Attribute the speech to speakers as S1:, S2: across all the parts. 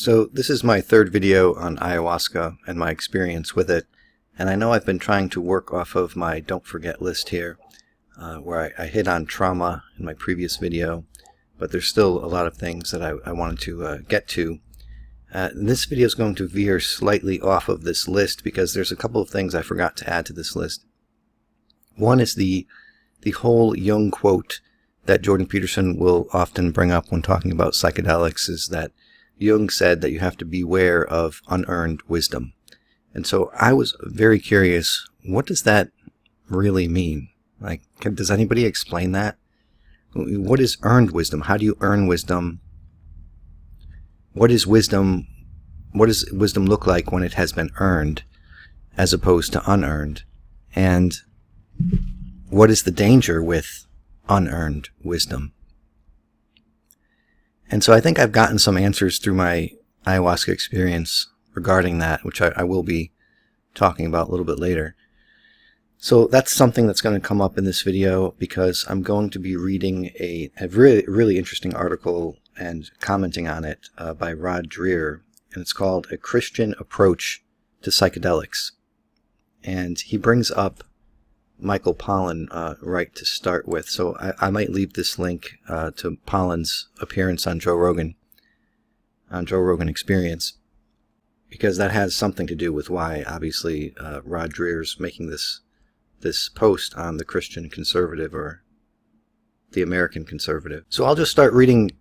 S1: So this is my third video on ayahuasca and my experience with it, and I know I've been trying to work off of my don't forget list here, where I hit on trauma in my previous video, but there's still a lot of things that I wanted to get to. This video is going to veer slightly off of this list because there's a couple of things I forgot to add to this list. One is the whole Jung quote that Jordan Peterson will often bring up when talking about psychedelics, is that Jung said that you have to beware of unearned wisdom. And so I was very curious, what does that really mean? Like, does anybody explain that? What is earned wisdom? How do you earn wisdom? What is wisdom? What does wisdom look like when it has been earned as opposed to unearned? And what is the danger with unearned wisdom? And so I think I've gotten some answers through my ayahuasca experience regarding that, which I will be talking about a little bit later. So that's something that's going to come up in this video because I'm going to be reading a really interesting article and commenting on it by Rod Dreher, and it's called A Christian Approach to Psychedelics. And he brings up Michael Pollan right to start with. So I might leave this link to Pollan's appearance on Joe Rogan Experience, because that has something to do with why, obviously, Rod Dreher's making this post on the Christian conservative or the American conservative. So I'll just start reading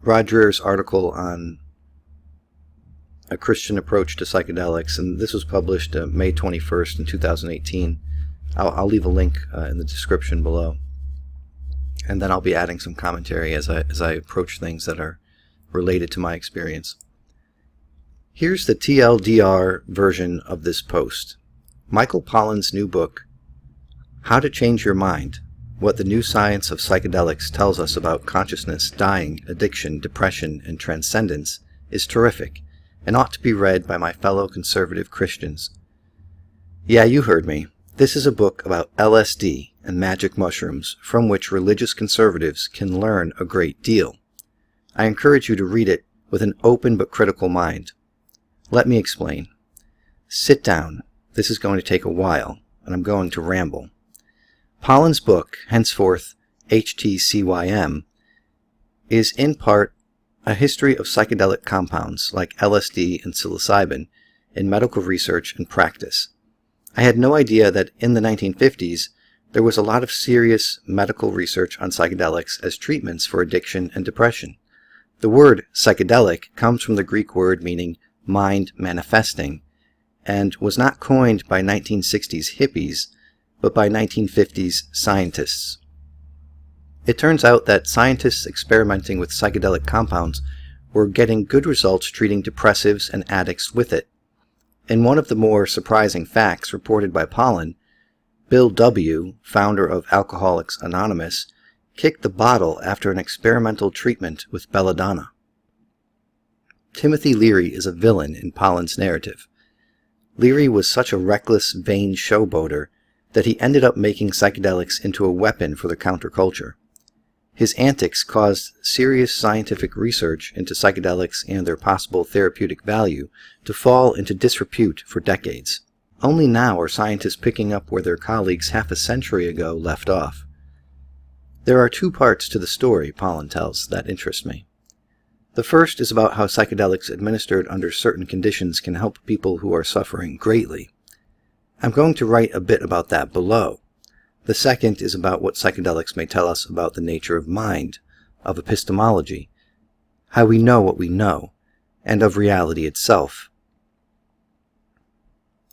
S1: Rod Dreher's article on A Christian Approach to Psychedelics, and this was published May 21st in 2018. I'll leave a link in the description below, and then I'll be adding some commentary as I approach things that are related to my experience. Here's the TLDR version of this post. Michael Pollan's new book, How to Change Your Mind: What the New Science of Psychedelics Tells Us About Consciousness, Dying, Addiction, Depression, and Transcendence, is terrific, and ought to be read by my fellow conservative Christians. Yeah, you heard me. This is a book about LSD and magic mushrooms from which religious conservatives can learn a great deal. I encourage you to read it with an open but critical mind. Let me explain. Sit down. This is going to take a while, and I'm going to ramble. Pollan's book, henceforth HTCYM, is in part a history of psychedelic compounds like LSD and psilocybin in medical research and practice. I had no idea that in the 1950s there was a lot of serious medical research on psychedelics as treatments for addiction and depression. The word psychedelic comes from the Greek word meaning mind manifesting, and was not coined by 1960s hippies, but by 1950s scientists. It turns out that scientists experimenting with psychedelic compounds were getting good results treating depressives and addicts with it. In one of the more surprising facts reported by Pollan, Bill W., founder of Alcoholics Anonymous, kicked the bottle after an experimental treatment with belladonna. Timothy Leary is a villain in Pollan's narrative. Leary was such a reckless, vain showboater that he ended up making psychedelics into a weapon for the counterculture. His antics caused serious scientific research into psychedelics and their possible therapeutic value to fall into disrepute for decades. Only now are scientists picking up where their colleagues half a century ago left off. There are two parts to the story Pollan tells that interest me. The first is about how psychedelics administered under certain conditions can help people who are suffering greatly. I'm going to write a bit about that below. The second is about what psychedelics may tell us about the nature of mind, of epistemology, how we know what we know, and of reality itself.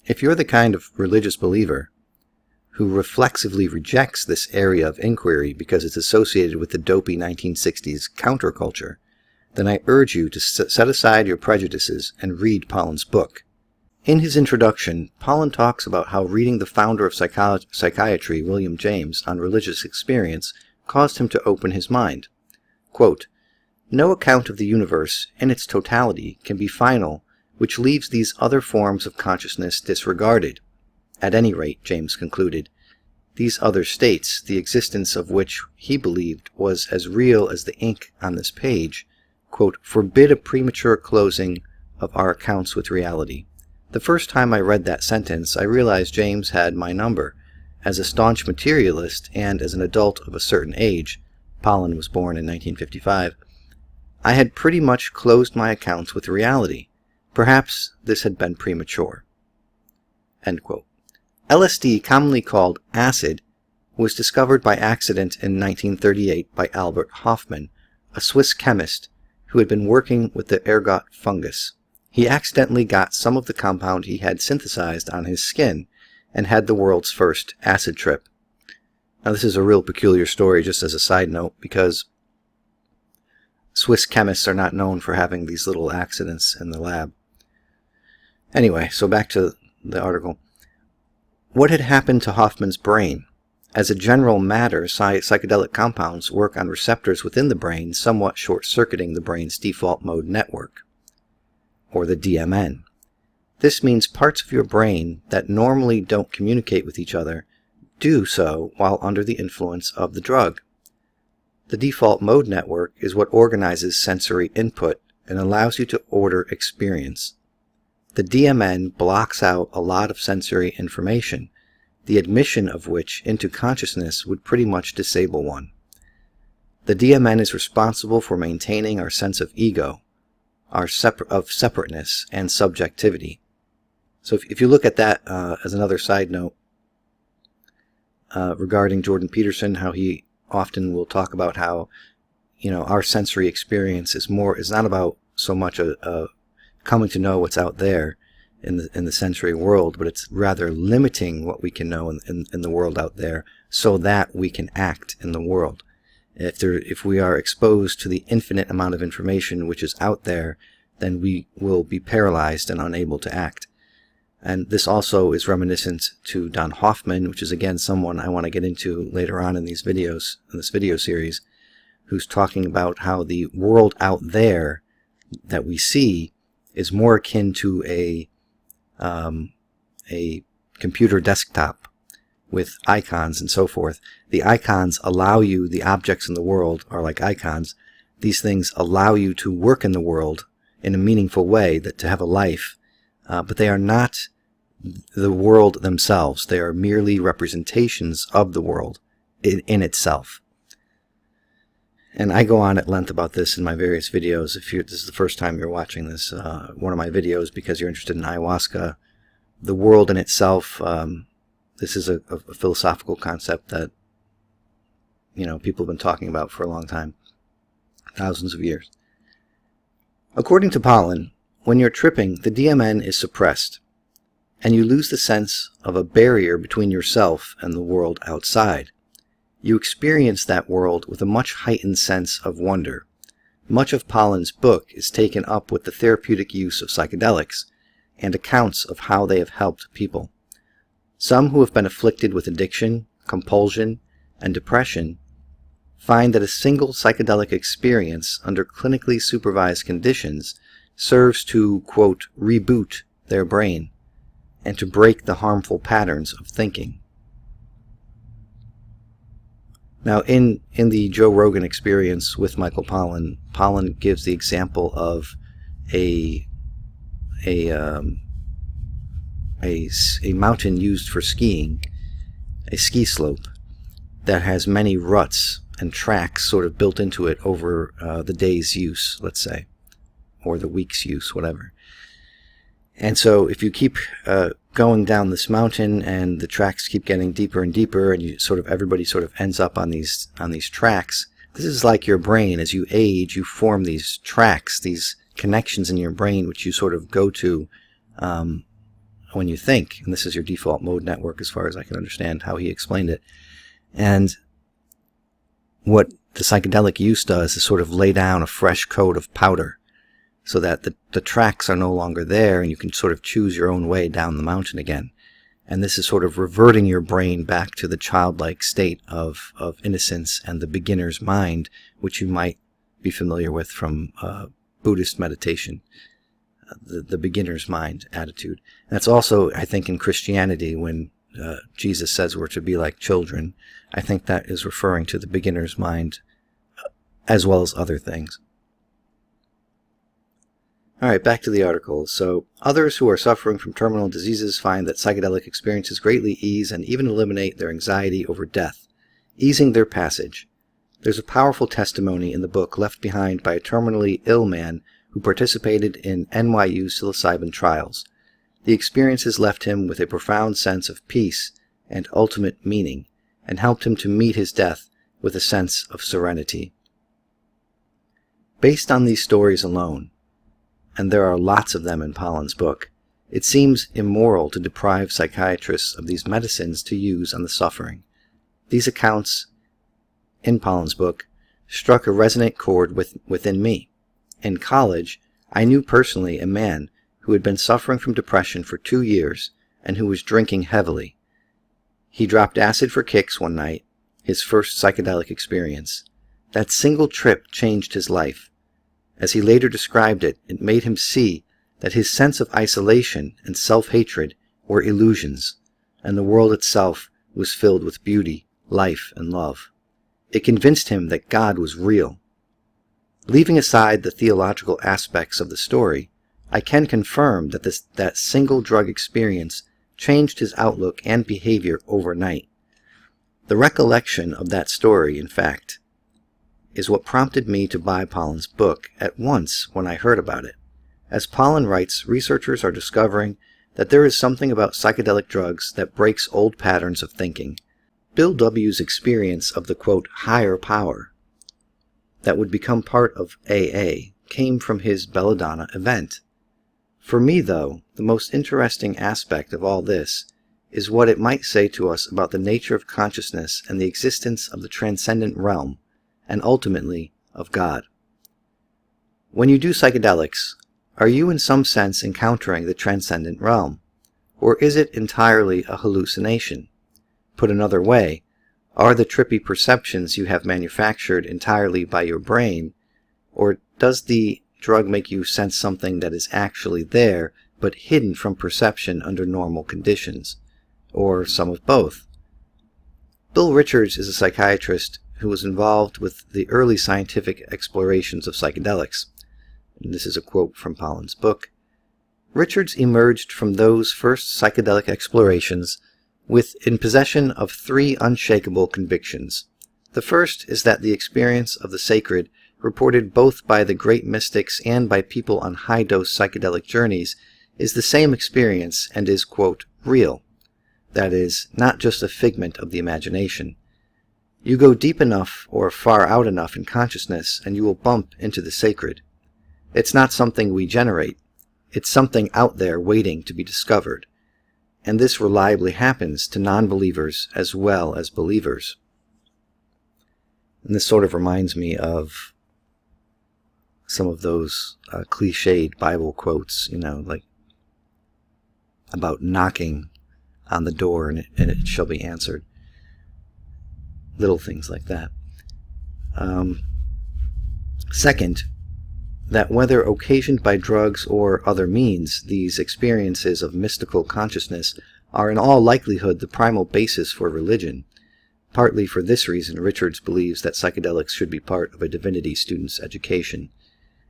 S1: If you're the kind of religious believer who reflexively rejects this area of inquiry because it's associated with the dopey 1960s counterculture, then I urge you to set aside your prejudices and read Pollan's book. In his introduction, Pollan talks about how reading the founder of psychiatry, William James, on religious experience caused him to open his mind. Quote, "No account of the universe in its totality can be final which leaves these other forms of consciousness disregarded. At any rate," James concluded, "these other states, the existence of which he believed was as real as the ink on this page, quote, forbid a premature closing of our accounts with reality. The first time I read that sentence, I realized James had my number. As a staunch materialist and as an adult of a certain age, Pollan was born in 1955, I had pretty much closed my accounts with reality. Perhaps this had been premature. End quote. LSD, commonly called acid, was discovered by accident in 1938 by Albert Hofmann, a Swiss chemist who had been working with the ergot fungus. He accidentally got some of the compound he had synthesized on his skin and had the world's first acid trip. Now, this is a real peculiar story, just as a side note, because Swiss chemists are not known for having these little accidents in the lab. Anyway, so back to the article. What had happened to Hofmann's brain? As a general matter, psychedelic compounds work on receptors within the brain, somewhat short-circuiting the brain's default mode network, or the DMN. This means parts of your brain that normally don't communicate with each other do so while under the influence of the drug. The default mode network is what organizes sensory input and allows you to order experience. The DMN blocks out a lot of sensory information, the admission of which into consciousness would pretty much disable one. The DMN is responsible for maintaining our sense of ego, of separateness and subjectivity. So if you look at that as another side note regarding Jordan Peterson, how he often will talk about how, our sensory experience is not about so much a coming to know what's out there in the sensory world, but it's rather limiting what we can know in the world out there so that we can act in the world. If we are exposed to the infinite amount of information which is out there, then we will be paralyzed and unable to act. And this also is reminiscent to Don Hoffman, which is again someone I want to get into later on in these videos, in this video series, who's talking about how the world out there that we see is more akin to a computer desktop with icons and so forth. The icons allow you, the objects in the world are like icons. These things allow you to work in the world in a meaningful way, that to have a life, but they are not the world themselves. They are merely representations of the world in itself. And I go on at length about this in my various videos. If this is the first time you're watching this, one of my videos, because you're interested in ayahuasca, the world in itself, this is a philosophical concept that, people have been talking about for a long time, thousands of years. According to Pollan, when you're tripping, the DMN is suppressed, and you lose the sense of a barrier between yourself and the world outside. You experience that world with a much heightened sense of wonder. Much of Pollan's book is taken up with the therapeutic use of psychedelics and accounts of how they have helped people. Some who have been afflicted with addiction, compulsion, and depression find that a single psychedelic experience under clinically supervised conditions serves to, quote, reboot their brain and to break the harmful patterns of thinking. Now, in the Joe Rogan Experience with Michael Pollan, Pollan gives the example of a mountain used for skiing, a ski slope that has many ruts and tracks sort of built into it over the day's use, let's say, or the week's use, whatever. And so if you keep going down this mountain and the tracks keep getting deeper and deeper, and everybody sort of ends up on these tracks, this is like your brain. As you age, you form these tracks, these connections in your brain, which you sort of go to when you think. And this is your default mode network, as far as I can understand how he explained it. And what the psychedelic use does is sort of lay down a fresh coat of powder, so that the tracks are no longer there, and you can sort of choose your own way down the mountain again. And this is sort of reverting your brain back to the childlike state of innocence and the beginner's mind, which you might be familiar with from Buddhist meditation, the beginner's mind attitude. And that's also, I think, in Christianity, when Jesus says we're to be like children, I think that is referring to the beginner's mind as well as other things. All right, back to the article. So, others who are suffering from terminal diseases find that psychedelic experiences greatly ease and even eliminate their anxiety over death, easing their passage. There's a powerful testimony in the book left behind by a terminally ill man who participated in NYU psilocybin trials. The experiences left him with a profound sense of peace and ultimate meaning, and helped him to meet his death with a sense of serenity. Based on these stories alone, and there are lots of them in Pollan's book, it seems immoral to deprive psychiatrists of these medicines to use on the suffering. These accounts in Pollan's book struck a resonant chord within me. In college, I knew personally a man who had been suffering from depression for 2 years and who was drinking heavily. He dropped acid for kicks one night, his first psychedelic experience. That single trip changed his life. As he later described it, it made him see that his sense of isolation and self-hatred were illusions, and the world itself was filled with beauty, life, and love. It convinced him that God was real. Leaving aside the theological aspects of the story, I can confirm that that single drug experience changed his outlook and behavior overnight. The recollection of that story, in fact, is what prompted me to buy Pollan's book at once when I heard about it. As Pollan writes, researchers are discovering that there is something about psychedelic drugs that breaks old patterns of thinking. Bill W.'s experience of the, quote, higher power that would become part of AA came from his belladonna event. For me, though, the most interesting aspect of all this is what it might say to us about the nature of consciousness and the existence of the transcendent realm, and ultimately of God. When you do psychedelics, are you in some sense encountering the transcendent realm? Or is it entirely a hallucination? Put another way, are the trippy perceptions you have manufactured entirely by your brain, or does the drug make you sense something that is actually there but hidden from perception under normal conditions? Or some of both? Bill Richards is a psychiatrist who was involved with the early scientific explorations of psychedelics. And this is a quote from Pollan's book. Richards emerged from those first psychedelic explorations in possession of 3 unshakable convictions. The first is that the experience of the sacred, reported both by the great mystics and by people on high-dose psychedelic journeys, is the same experience and is, quote, real. That is, not just a figment of the imagination. You go deep enough or far out enough in consciousness and you will bump into the sacred. It's not something we generate. It's something out there waiting to be discovered. And this reliably happens to non-believers as well as believers. And this sort of reminds me of some of those cliched Bible quotes, like about knocking on the door and it shall be answered. Little things like that. Second, that whether occasioned by drugs or other means, these experiences of mystical consciousness are in all likelihood the primal basis for religion. Partly for this reason, Richards believes that psychedelics should be part of a divinity student's education.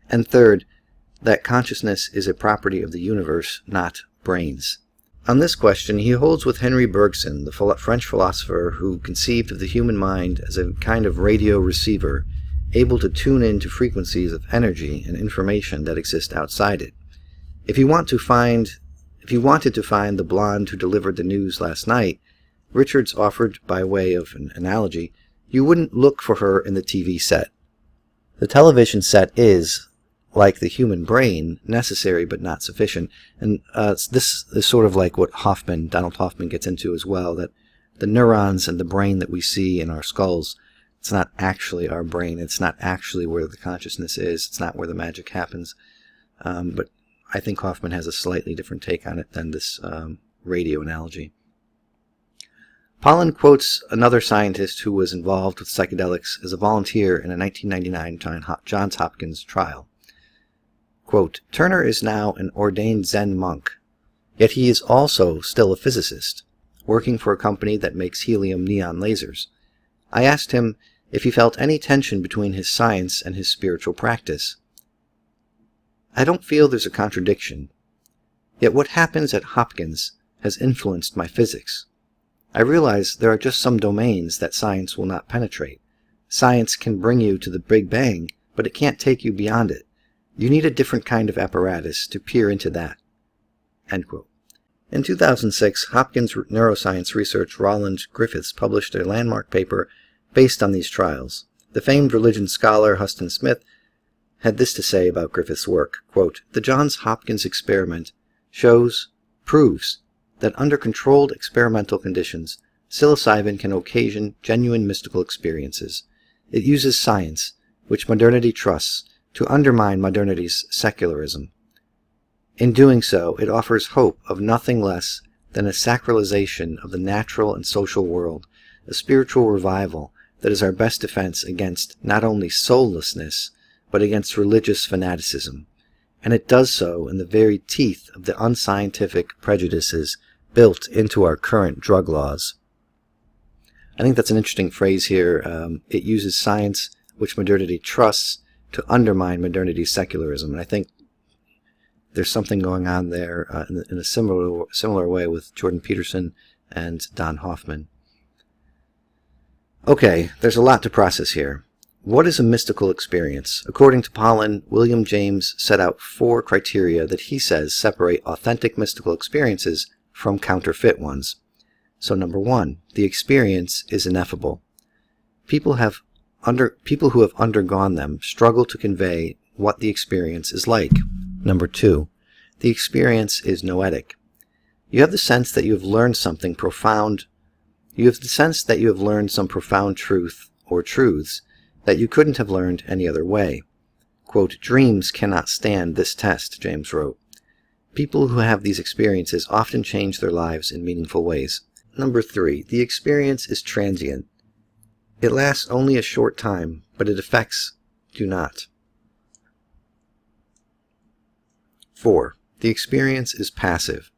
S1: And third, that consciousness is a property of the universe, not brains. On this question, he holds with Henri Bergson, the French philosopher who conceived of the human mind as a kind of radio receiver, able to tune in to frequencies of energy and information that exist outside it. If you wanted to find the blonde who delivered the news last night, Richards offered, by way of an analogy, you wouldn't look for her in the TV set. The television set is, like the human brain, necessary but not sufficient. And this is sort of like what Donald Hoffman gets into as well, that the neurons and the brain that we see in our skulls, it's not actually our brain. It's not actually where the consciousness is. It's not where the magic happens. But I think Hoffman has a slightly different take on it than this radio analogy. Pollan quotes another scientist who was involved with psychedelics as a volunteer in a 1999 Johns Hopkins trial. Quote, Turner is now an ordained Zen monk, yet he is also still a physicist, working for a company that makes helium neon lasers. I asked him if he felt any tension between his science and his spiritual practice. I don't feel there's a contradiction. Yet what happens at Hopkins has influenced my physics. I realize there are just some domains that science will not penetrate. Science can bring you to the Big Bang, but it can't take you beyond it. You need a different kind of apparatus to peer into that." End quote. In 2006, Hopkins neuroscience researcher Roland Griffiths published a landmark paper based on these trials. The famed religion scholar Huston Smith had this to say about Griffiths' work, quote, "The Johns Hopkins experiment proves that under controlled experimental conditions, psilocybin can occasion genuine mystical experiences. It uses science, which modernity trusts, to undermine modernity's secularism. In doing so, it offers hope of nothing less than a sacralization of the natural and social world, a spiritual revival that is our best defense against not only soullessness, but against religious fanaticism. And it does so in the very teeth of the unscientific prejudices built into our current drug laws." I think that's an interesting phrase here. It uses science, which modernity trusts, to undermine modernity's secularism. And I think there's something going on there in a similar way with Jordan Peterson and Don Hoffman. Okay, there's a lot to process here. What is a mystical experience? According to Pollan, William James set out 4 criteria that he says separate authentic mystical experiences from counterfeit ones. So number 1, the experience is ineffable. People who have undergone them struggle to convey what the experience is like. Number 2, the experience is noetic. You have the sense that you have learned something profound. You have the sense that you have learned some profound truth or truths that you couldn't have learned any other way. Quote, "Dreams cannot stand this test," James wrote. People who have these experiences often change their lives in meaningful ways. Number 3, the experience is transient. It lasts only a short time, but its effects do not. 4, the experience is passive.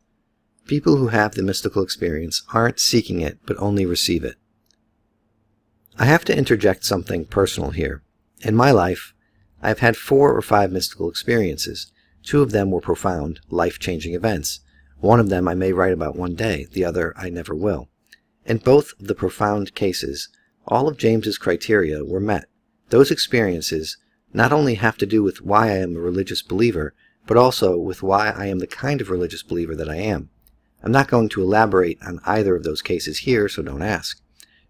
S1: People who have the mystical experience aren't seeking it, but only receive it. I have to interject something personal here. In my life, I have had 4 or 5 mystical experiences. 2 of them were profound, life-changing events. One of them I may write about one day, the other I never will. In both of the profound cases, all of James's criteria were met. Those experiences not only have to do with why I am a religious believer, but also with why I am the kind of religious believer that I am. I'm not going to elaborate on either of those cases here, so don't ask.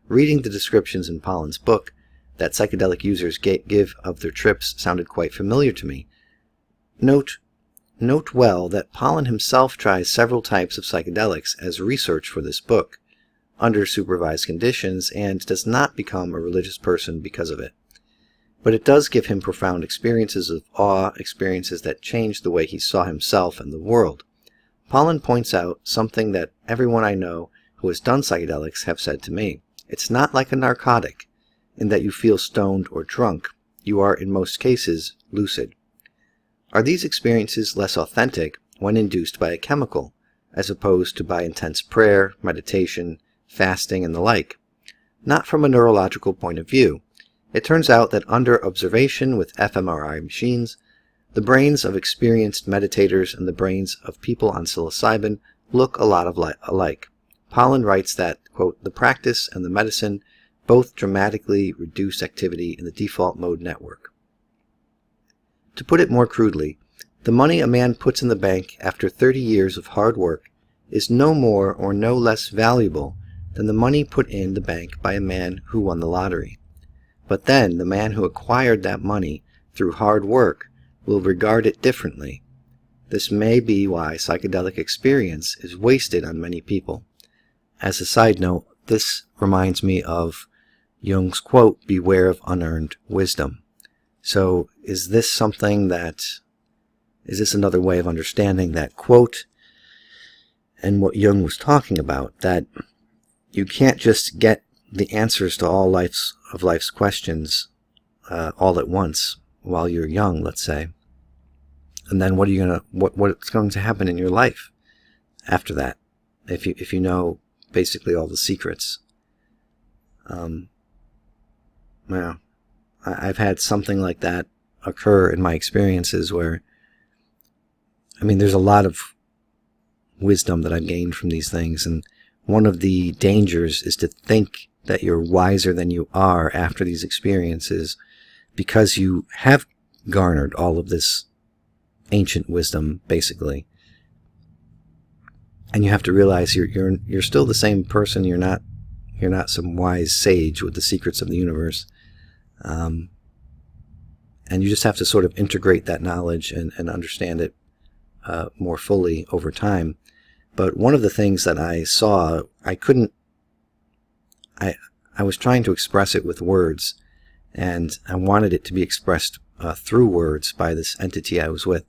S1: Reading the descriptions in Pollan's book that psychedelic users give of their trips sounded quite familiar to me. Note well that Pollan himself tries several types of psychedelics as research for this book, under supervised conditions, and does not become a religious person because of it. But it does give him profound experiences of awe, experiences that changed the way he saw himself and the world. Pollan points out something that everyone I know who has done psychedelics have said to me. It's not like a narcotic, in that you feel stoned or drunk. You are, in most cases, lucid. Are these experiences less authentic when induced by a chemical, as opposed to by intense prayer, meditation, fasting, and the like? Not from a neurological point of view. It turns out that under observation with fMRI machines, the brains of experienced meditators and the brains of people on psilocybin look a lot alike. Pollan writes that, quote, "The practice and the medicine both dramatically reduce activity in the default mode network." To put it more crudely, the money a man puts in the bank after 30 years of hard work is no more or no less valuable than the money put in the bank by a man who won the lottery. But then the man who acquired that money through hard work will regard it differently. This may be why psychedelic experience is wasted on many people. As a side note, this reminds me of Jung's quote, "Beware of unearned wisdom." So is this another way of understanding that quote and what Jung was talking about, that you can't just get the answers to all life's questions all at once while you're young, let's say. And then what's going to happen in your life after that, if you know basically all the secrets? Well, I've had something like that occur in my experiences where I mean, there's a lot of wisdom that I've gained from these things, and one of the dangers is to think that you're wiser than you are after these experiences, because you have garnered all of this ancient wisdom, basically. And you have to realize you're still the same person. You're not some wise sage with the secrets of the universe. And you just have to sort of integrate that knowledge and understand it more fully over time. But one of the things that I saw, I was trying to express it with words, and I wanted it to be expressed through words by this entity I was with.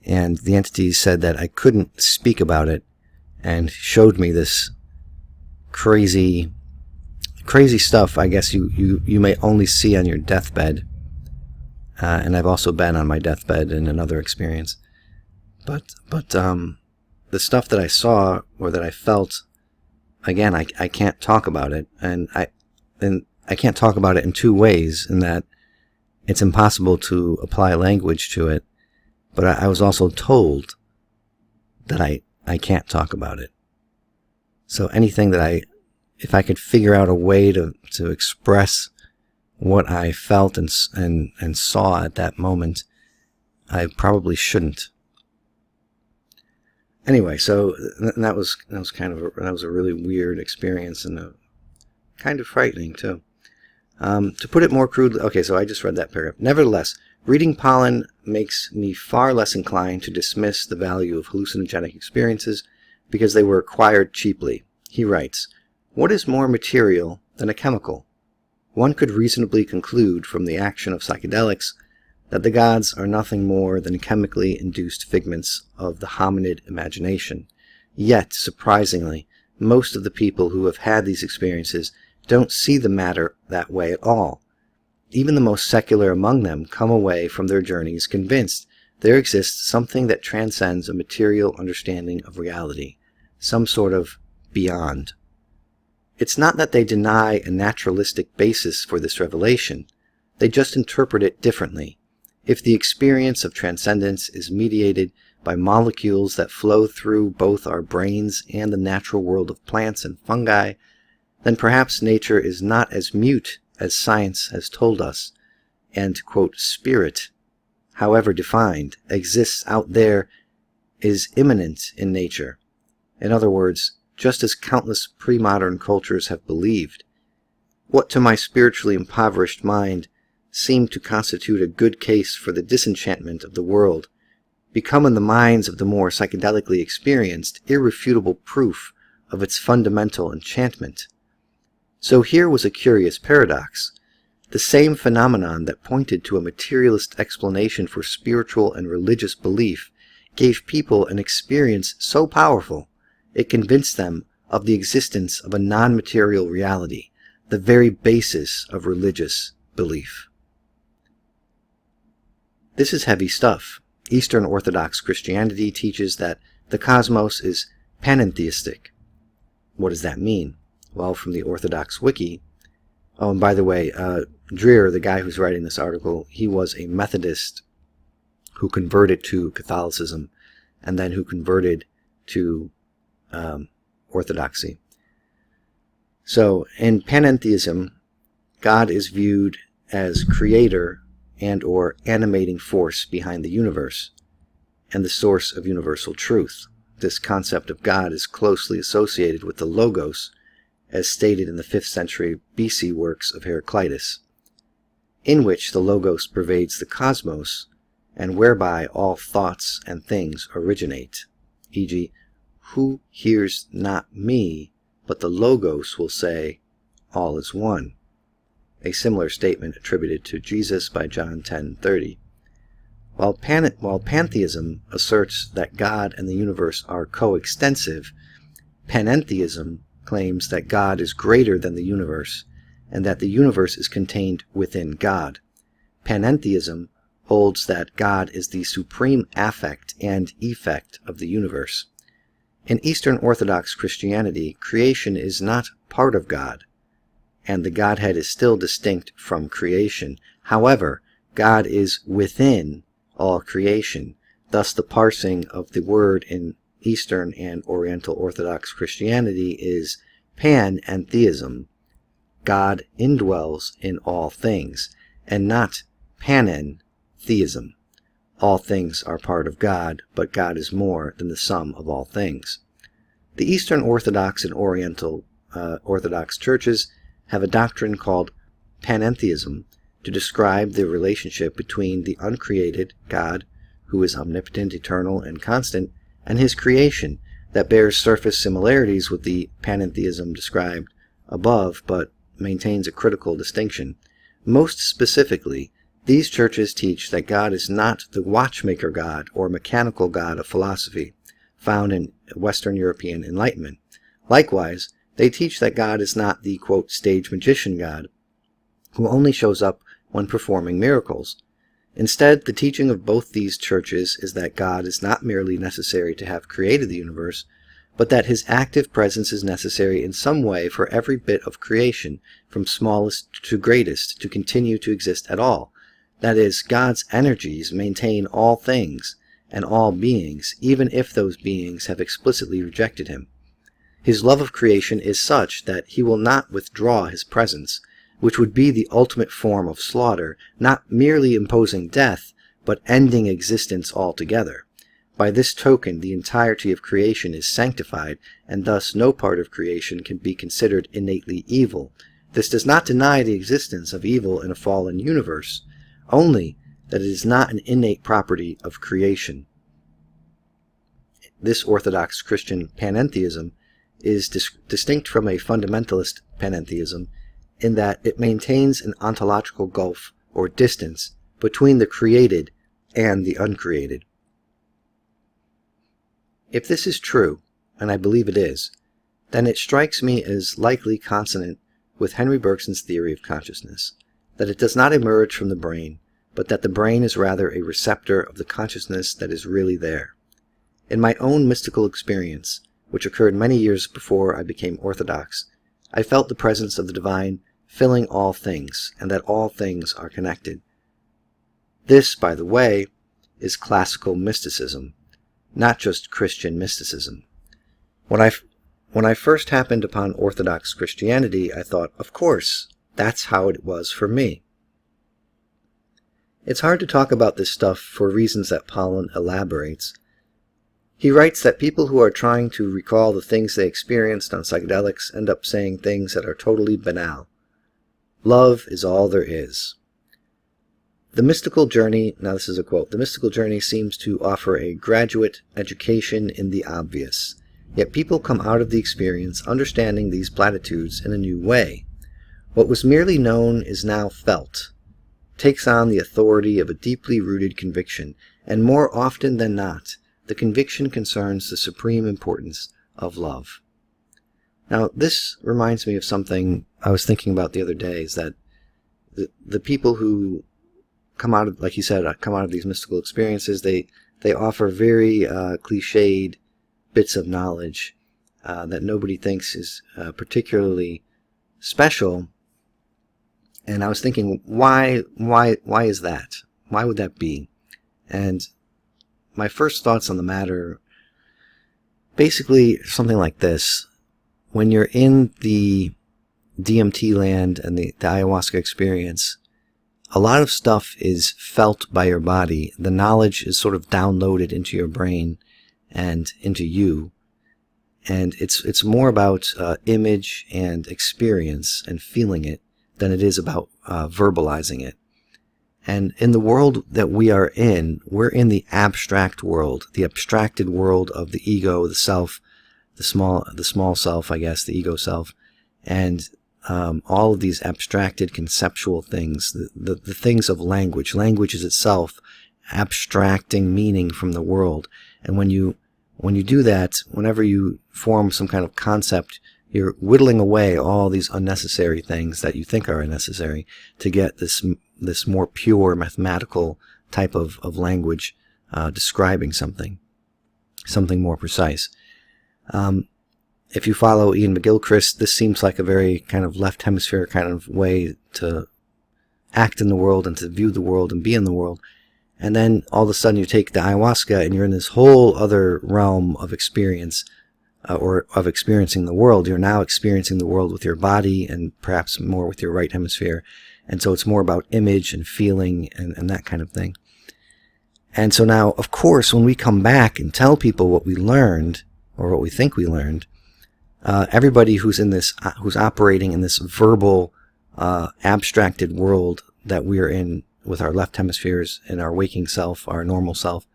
S1: And the entity said that I couldn't speak about it, and showed me this crazy stuff I guess you may only see on your deathbed. And I've also been on my deathbed in another experience. But the stuff that I saw or that I felt, again, I can't talk about it, and I can't talk about it in two ways, in that it's impossible to apply language to it, but I was also told that I can't talk about it. So anything that if I could figure out a way to express what I felt and saw at that moment, I probably shouldn't. Anyway, so that was a really weird experience, and kind of frightening too. To put it more crudely, okay, so I just read that paragraph. Nevertheless, reading Pollan makes me far less inclined to dismiss the value of hallucinogenic experiences because they were acquired cheaply. He writes, "What is more material than a chemical? One could reasonably conclude from the action of psychedelics that the gods are nothing more than chemically induced figments of the hominid imagination. Yet, surprisingly, most of the people who have had these experiences don't see the matter that way at all. Even the most secular among them come away from their journeys convinced there exists something that transcends a material understanding of reality, some sort of beyond. It's not that they deny a naturalistic basis for this revelation. They just interpret it differently. If the experience of transcendence is mediated by molecules that flow through both our brains and the natural world of plants and fungi, then perhaps nature is not as mute as science has told us, and, quote, spirit, however defined, exists out there, is immanent in nature. In other words, just as countless pre-modern cultures have believed. What to my spiritually impoverished mind seemed to constitute a good case for the disenchantment of the world, become in the minds of the more psychedelically experienced irrefutable proof of its fundamental enchantment. So here was a curious paradox. The same phenomenon that pointed to a materialist explanation for spiritual and religious belief gave people an experience so powerful it convinced them of the existence of a non-material reality, the very basis of religious belief. This is heavy stuff. Eastern Orthodox Christianity teaches that the cosmos is panentheistic. What does that mean? Well, from the Orthodox Wiki, oh, and by the way, Dreher, the guy who's writing this article, he was a Methodist who converted to Catholicism and then who converted to Orthodoxy. So, in Panentheism, God is viewed as creator and or animating force behind the universe and the source of universal truth. This concept of God is closely associated with the Logos, as stated in the 5th century BC works of Heraclitus, in which the Logos pervades the cosmos and whereby all thoughts and things originate, e.g., who hears not me, but the Logos will say, all is one. A similar statement attributed to Jesus by John 10:30. While pantheism asserts that God and the universe are coextensive, panentheism claims that God is greater than the universe, and that the universe is contained within God. Panentheism holds that God is the supreme affect and effect of the universe. In Eastern Orthodox Christianity, creation is not part of God, and the Godhead is still distinct from creation. However, God is within all creation, Thus, the parsing of the word in Eastern and Oriental Orthodox Christianity is Panentheism. God indwells in all things, and not Panentheism. All things are part of God, but God is more than the sum of all things. The Eastern Orthodox and Oriental Orthodox churches have a doctrine called Panentheism to describe the relationship between the uncreated God, who is omnipotent, eternal, and constant, and his creation that bears surface similarities with the panentheism described above, but maintains a critical distinction. Most specifically, these churches teach that God is not the watchmaker God or mechanical God of philosophy found in Western European Enlightenment. Likewise, they teach that God is not the, quote, stage magician God, who only shows up when performing miracles. Instead, the teaching of both these churches is that God is not merely necessary to have created the universe, but that his active presence is necessary in some way for every bit of creation, from smallest to greatest, to continue to exist at all. That is, God's energies maintain all things and all beings, even if those beings have explicitly rejected him. His love of creation is such that he will not withdraw his presence, which would be the ultimate form of slaughter, not merely imposing death, but ending existence altogether. By this token, the entirety of creation is sanctified, and thus no part of creation can be considered innately evil. This does not deny the existence of evil in a fallen universe, only that it is not an innate property of creation. This Orthodox Christian panentheism is distinct from a fundamentalist panentheism in that it maintains an ontological gulf or distance between the created and the uncreated. If this is true, and I believe it is, then it strikes me as likely consonant with Henry Bergson's theory of consciousness, that it does not emerge from the brain, but that the brain is rather a receptor of the consciousness that is really there. In my own mystical experience, which occurred many years before I became Orthodox, I felt the presence of the divine filling all things, and that all things are connected. This, by the way, is classical mysticism, not just Christian mysticism. When I first happened upon Orthodox Christianity, I thought, of course, that's how it was for me. It's hard to talk about this stuff for reasons that Pollan elaborates. He writes that people who are trying to recall the things they experienced on psychedelics end up saying things that are totally banal. Love is all there is. The mystical journey, now this is a quote, the mystical journey seems to offer a graduate education in the obvious, yet people come out of the experience understanding these platitudes in a new way. What was merely known is now felt, takes on the authority of a deeply rooted conviction, and more often than not, the conviction concerns the supreme importance of love. Now, this reminds me of something I was thinking about the other day, is that the people who come out of, like you said, come out of these mystical experiences, they offer very cliched bits of knowledge that nobody thinks is particularly special. And I was thinking, why is that? Why would that be? And my first thoughts on the matter, basically something like this. When you're in the DMT land and the ayahuasca experience, a lot of stuff is felt by your body. The knowledge is sort of downloaded into your brain and into you. And it's more about image and experience and feeling it than it is about verbalizing it. And in the world that we are in, we're in the abstract world, the abstracted world of the ego, the self, the small self, I guess, the ego self, and all of these abstracted conceptual things, the things of language. Language is itself abstracting meaning from the world. And when you do that, whenever you form some kind of concept, you're whittling away all these unnecessary things that you think are unnecessary to get this more pure mathematical type of language describing something more precise. If you follow Ian McGilchrist, this seems like a very kind of left hemisphere kind of way to act in the world and to view the world and be in the world. And then all of a sudden you take the ayahuasca and you're in this whole other realm of experience, or of experiencing the world. You're now experiencing the world with your body and perhaps more with your right hemisphere. And so it's more about image and feeling and that kind of thing. And so now, of course, when we come back and tell people what we learned, or what we think we learned, everybody who's operating in this verbal, abstracted world that we're in with our left hemispheres and our waking self, our normal self,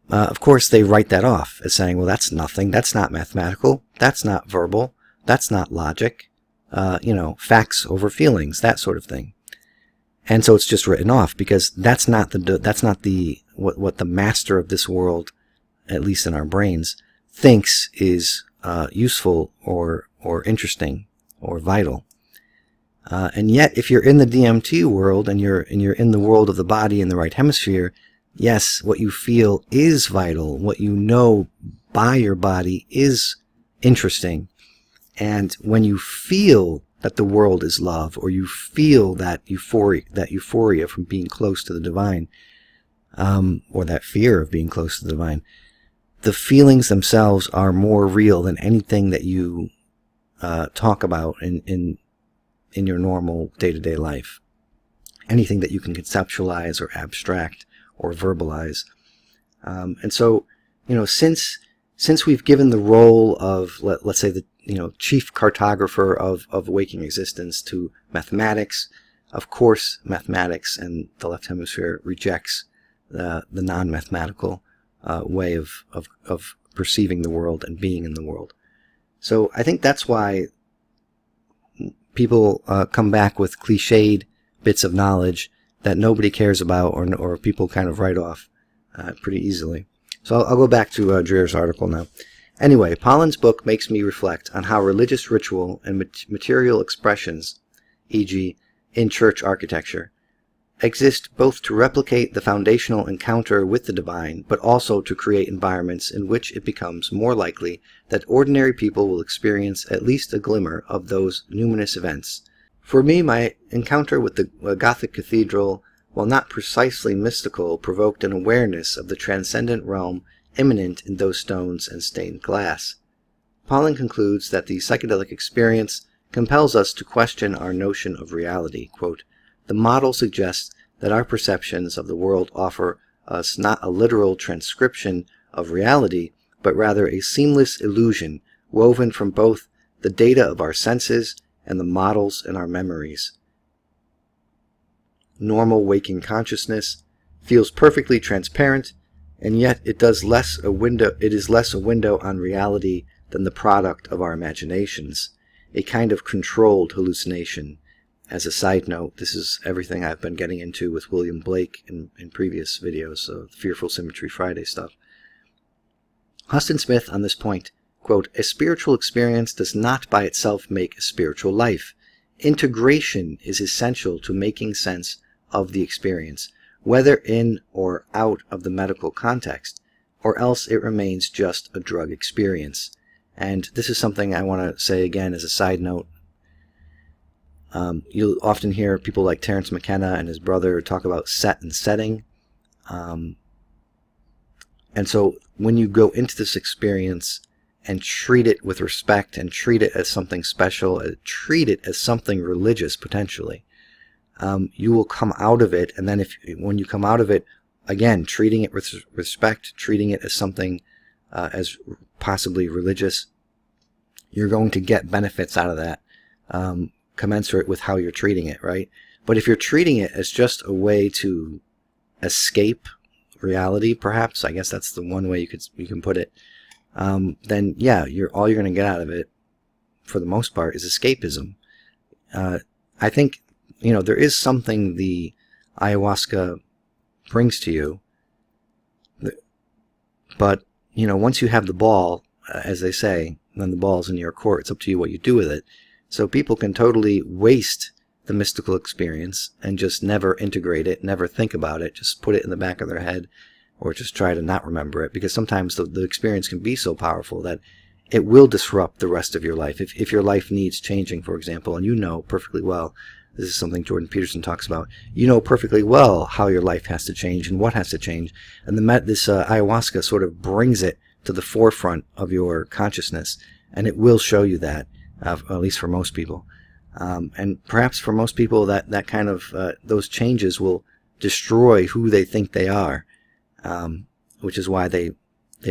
S1: of course, they write that off as saying, well, that's nothing. That's not mathematical. That's not verbal. That's not logic. Facts over feelings, that sort of thing. And so it's just written off because that's not what the master of this world, at least in our brains, thinks is useful or interesting or vital. And yet, if you're in the DMT world and you're in the world of the body in the right hemisphere, yes, what you feel is vital. What you know by your body is interesting. And when you feel that the world is love, or you feel that euphoria from being close to the divine, or that fear of being close to the divine, the feelings themselves are more real than anything that you talk about in your normal day-to-day life. Anything that you can conceptualize or abstract or verbalize. And so, since we've given the role of, let's say, the chief cartographer of waking existence to mathematics, of course, mathematics and the left hemisphere rejects the non-mathematical way of perceiving the world and being in the world. So I think that's why people come back with cliched bits of knowledge that nobody cares about, or people kind of write off pretty easily. So I'll go back to Dreher's article now. Anyway, Pollan's book makes me reflect on how religious ritual and material expressions, e.g., in church architecture, exist both to replicate the foundational encounter with the divine, but also to create environments in which it becomes more likely that ordinary people will experience at least a glimmer of those numinous events. For me, my encounter with the Gothic cathedral, while not precisely mystical, provoked an awareness of the transcendent realm immanent in those stones and stained glass. Pollan concludes that the psychedelic experience compels us to question our notion of reality. Quote, "The model suggests that our perceptions of the world offer us not a literal transcription of reality, but rather a seamless illusion woven from both the data of our senses and the models in our memories. Normal waking consciousness feels perfectly transparent, and yet it is less a window on reality than the product of our imaginations, a kind of controlled hallucination." As a side note, this is everything I've been getting into with William Blake in previous videos, so Fearful Symmetry Friday stuff. Huston Smith on this point, quote, "A spiritual experience does not by itself make a spiritual life. Integration is essential to making sense of the experience, whether in or out of the medical context, or else it remains just a drug experience." And this is something I want to say again as a side note. You'll often hear people like Terence McKenna and his brother talk about set and setting. And so when you go into this experience and treat it with respect and treat it as something special, treat it as something religious potentially, you will come out of it. And then when you come out of it, again, treating it with respect, treating it as something as possibly religious, you're going to get benefits out of that, commensurate with how you're treating it, right? But if you're treating it as just a way to escape reality, perhaps, I guess that's the one way you can put it, then yeah, all you're going to get out of it, for the most part, is escapism. I think, there is something the ayahuasca brings to you, but, once you have the ball, as they say, then the ball's in your court. It's up to you what you do with it. So people can totally waste the mystical experience and just never integrate it, never think about it, just put it in the back of their head, or just try to not remember it, because sometimes the experience can be so powerful that it will disrupt the rest of your life. If your life needs changing, for example, and you know perfectly well this is something Jordan Peterson talks about, you know perfectly well how your life has to change and what has to change. And this ayahuasca sort of brings it to the forefront of your consciousness, and it will show you that, at least for most people. And perhaps for most people, that kind of those changes will destroy who they think they are, which is why they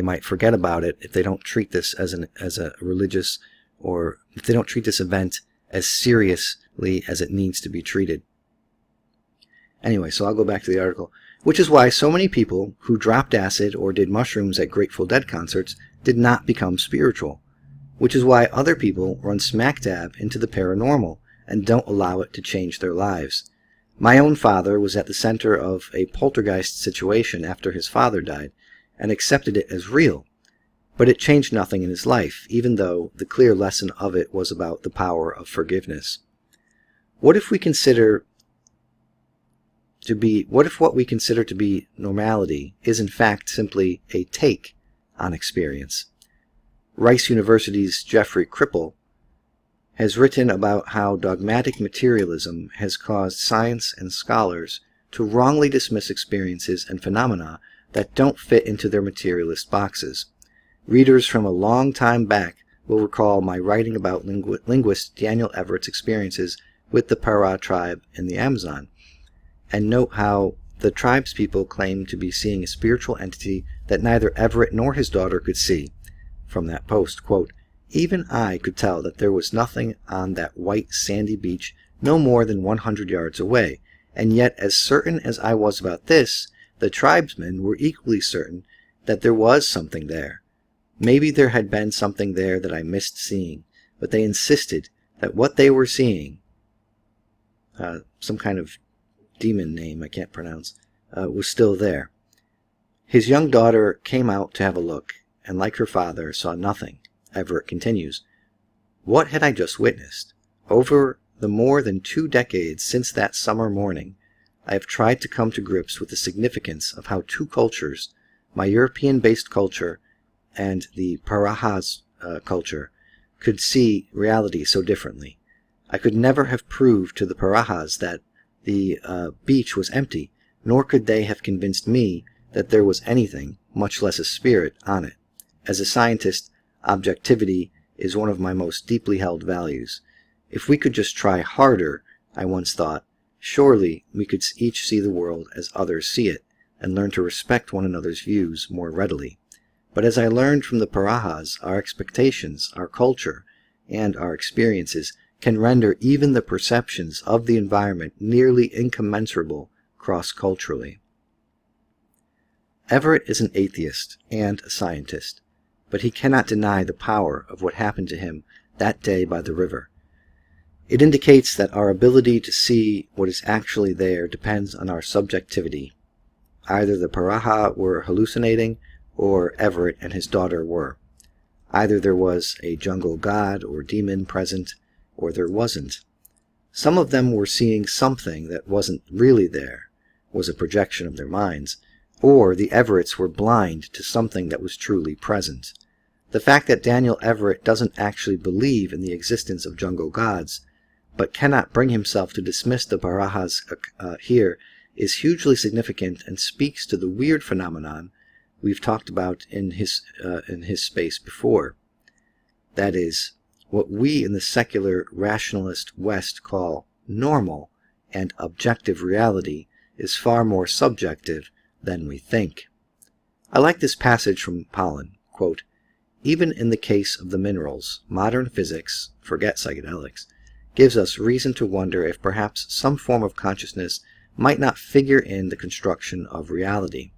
S1: might forget about it if they don't treat this as a religious, or if they don't treat this event as seriously as it needs to be treated. Anyway, so I'll go back to the article. Which is why so many people who dropped acid or did mushrooms at Grateful Dead concerts did not become spiritual. Which is why other people run smack dab into the paranormal and don't allow it to change their lives. My own father was at the center of a poltergeist situation after his father died, and accepted it as real. But it changed nothing in his life, even though the clear lesson of it was about the power of forgiveness. What if what we consider to be normality is in fact simply a take on experience? Rice University's Jeffrey Kripal has written about how dogmatic materialism has caused science and scholars to wrongly dismiss experiences and phenomena that don't fit into their materialist boxes. Readers from a long time back will recall my writing about linguist Daniel Everett's experiences with the Para tribe in the Amazon, and note how the tribespeople claimed to be seeing a spiritual entity that neither Everett nor his daughter could see. From that post, quote, "Even I could tell that there was nothing on that white sandy beach no more than 100 yards away, and yet as certain as I was about this, the tribesmen were equally certain that there was something there. Maybe there had been something there that I missed seeing, but they insisted that what they were seeing," some kind of demon name I can't pronounce, "was still there. His young daughter came out to have a look, and like her father, saw nothing." Everett continues, "What had I just witnessed? Over the more than 2 decades since that summer morning, I have tried to come to grips with the significance of how 2 cultures, my European-based culture and the Paraha's culture, could see reality so differently. I could never have proved to the Parahas that the beach was empty, nor could they have convinced me that there was anything, much less a spirit, on it. As a scientist, objectivity is one of my most deeply held values. If we could just try harder, I once thought, surely we could each see the world as others see it, and learn to respect one another's views more readily. But as I learned from the Parahas, our expectations, our culture, and our experiences can render even the perceptions of the environment nearly incommensurable cross-culturally." Everett is an atheist and a scientist, but he cannot deny the power of what happened to him that day by the river. It indicates that our ability to see what is actually there depends on our subjectivity. Either the Paraha were hallucinating, or Everett and his daughter were. Either there was a jungle god or demon present, or there wasn't. Some of them were seeing something that wasn't really there, was a projection of their minds, or the Everetts were blind to something that was truly present. The fact that Daniel Everett doesn't actually believe in the existence of jungle gods, but cannot bring himself to dismiss the Parahas here, is hugely significant and speaks to the weird phenomenon we've talked about in his space before. That is, what we in the secular rationalist West call normal and objective reality is far more subjective than we think. I like this passage from Pollan, quote, "Even in the case of the minerals, modern physics, forget psychedelics, gives us reason to wonder if perhaps some form of consciousness might not figure in the construction of reality.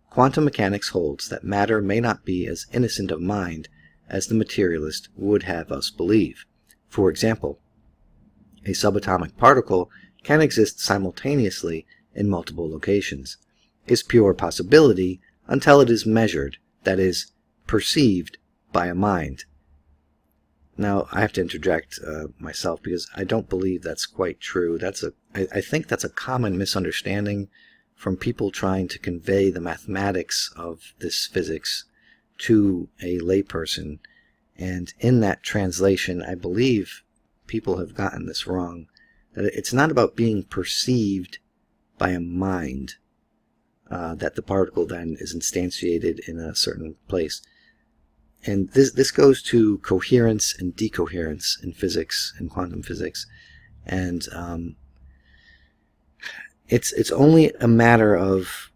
S1: Quantum mechanics holds that matter may not be as innocent of mind as the materialist would have us believe. For example, a subatomic particle can exist simultaneously in multiple locations, is pure possibility until it is measured, that is, perceived by a mind." Now, I have to interject myself because I don't believe that's quite true. I think that's a common misunderstanding from people trying to convey the mathematics of this physics to a layperson. And in that translation, I believe people have gotten this wrong. That it's not about being perceived by a mind, that the particle then is instantiated in a certain place. And this goes to coherence and decoherence in physics and quantum physics. And it's only a matter of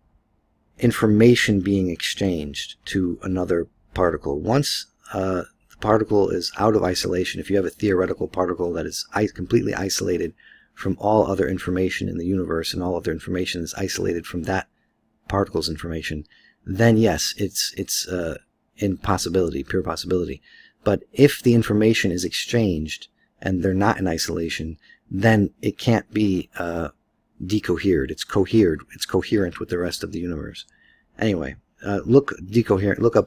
S1: information being exchanged to another particle. Once the particle is out of isolation, if you have a theoretical particle that is completely isolated from all other information in the universe, and all other information is isolated from that particle's information, then yes, it's impossibility, pure possibility. But if the information is exchanged and they're not in isolation, then it can't be decohered. It's cohered. It's coherent with the rest of the universe. Anyway, look up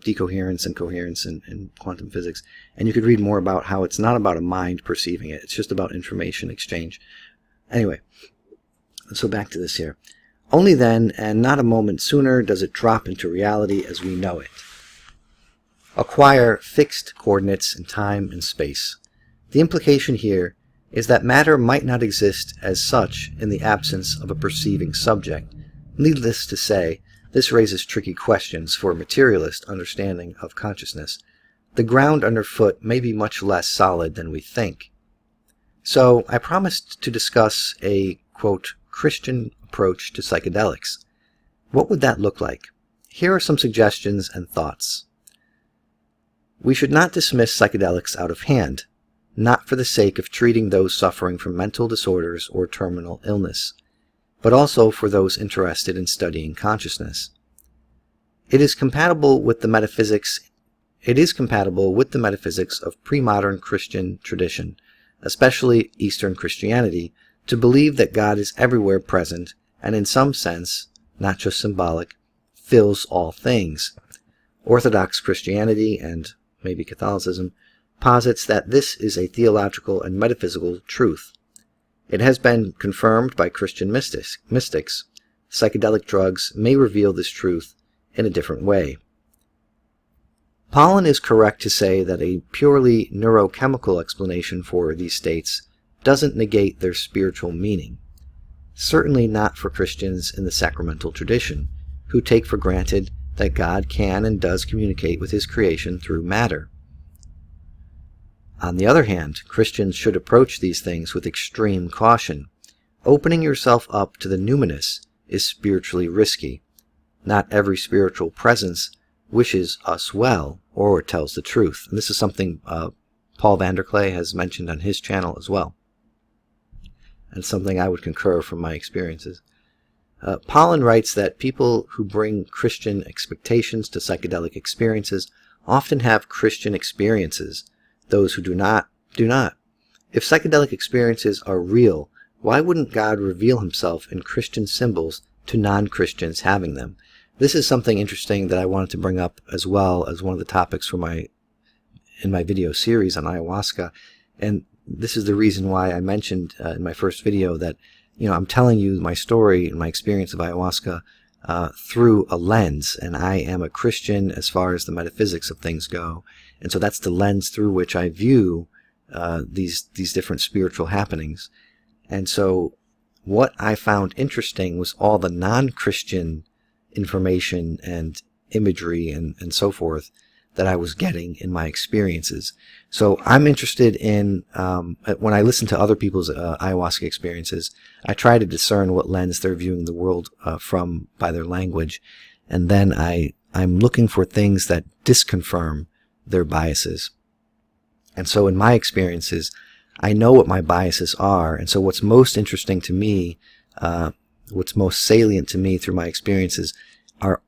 S1: decoherence and coherence in quantum physics, and you could read more about how it's not about a mind perceiving it. It's just about information exchange. Anyway, so back to this here. Only then, and not a moment sooner, does it drop into reality as we know it. Acquire fixed coordinates in time and space. The implication here is that matter might not exist as such in the absence of a perceiving subject. Needless to say, this raises tricky questions for a materialist understanding of consciousness. The ground underfoot may be much less solid than we think. So I promised to discuss a, quote, Christian approach to psychedelics. What would that look like? Here are some suggestions and thoughts. We should not dismiss psychedelics out of hand, not for the sake of treating those suffering from mental disorders or terminal illness, but also for those interested in studying consciousness. It is compatible with the metaphysics of pre-modern Christian tradition, especially Eastern Christianity, to believe that God is everywhere present and in some sense, not just symbolic, fills all things. Orthodox Christianity, and maybe Catholicism, posits that this is a theological and metaphysical truth. It has been confirmed by Christian mystics. Psychedelic drugs may reveal this truth in a different way. Pollan is correct to say that a purely neurochemical explanation for these states doesn't negate their spiritual meaning. Certainly not for Christians in the sacramental tradition, who take for granted that God can and does communicate with his creation through matter. On the other hand, Christians should approach these things with extreme caution. Opening yourself up to the numinous is spiritually risky. Not every spiritual presence wishes us well or tells the truth. And this is something Paul Vanderklay has mentioned on his channel as well, and something I would concur from my experiences. Pollan writes that people who bring Christian expectations to psychedelic experiences often have Christian experiences. Those who do not, do not. If psychedelic experiences are real, why wouldn't God reveal himself in Christian symbols to non-Christians having them? This is something interesting that I wanted to bring up as well as one of the topics for in my video series on ayahuasca. And this is the reason why I mentioned in my first video that, I'm telling you my story and my experience of ayahuasca through a lens, and I am a Christian as far as the metaphysics of things go. And so that's the lens through which I view these different spiritual happenings. And so what I found interesting was all the non-Christian information and imagery and so forth that I was getting in my experiences. So I'm interested in, when I listen to other people's ayahuasca experiences, I try to discern what lens they're viewing the world from by their language. And then I'm looking for things that disconfirm their biases. And so in my experiences, I know what my biases are. And so what's most interesting to me, what's most salient to me through my experiences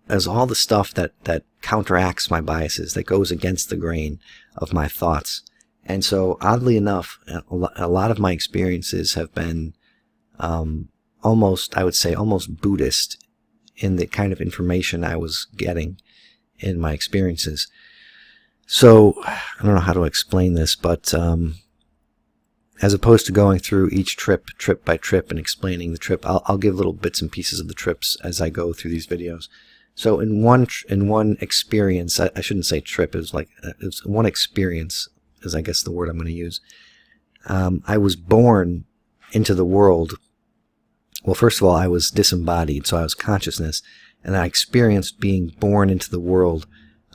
S1: is all the stuff that counteracts my biases, that goes against the grain of my thoughts. And so oddly enough, a lot of my experiences have been almost Buddhist in the kind of information I was getting in my experiences. So I don't know how to explain this, but as opposed to going through each trip by trip and explaining the trip, I'll give little bits and pieces of the trips as I go through these videos. So in one experience, I shouldn't say trip, it was one experience, is I guess the word I'm going to use. I was born into the world, well, first of all, I was disembodied, so I was consciousness, and I experienced being born into the world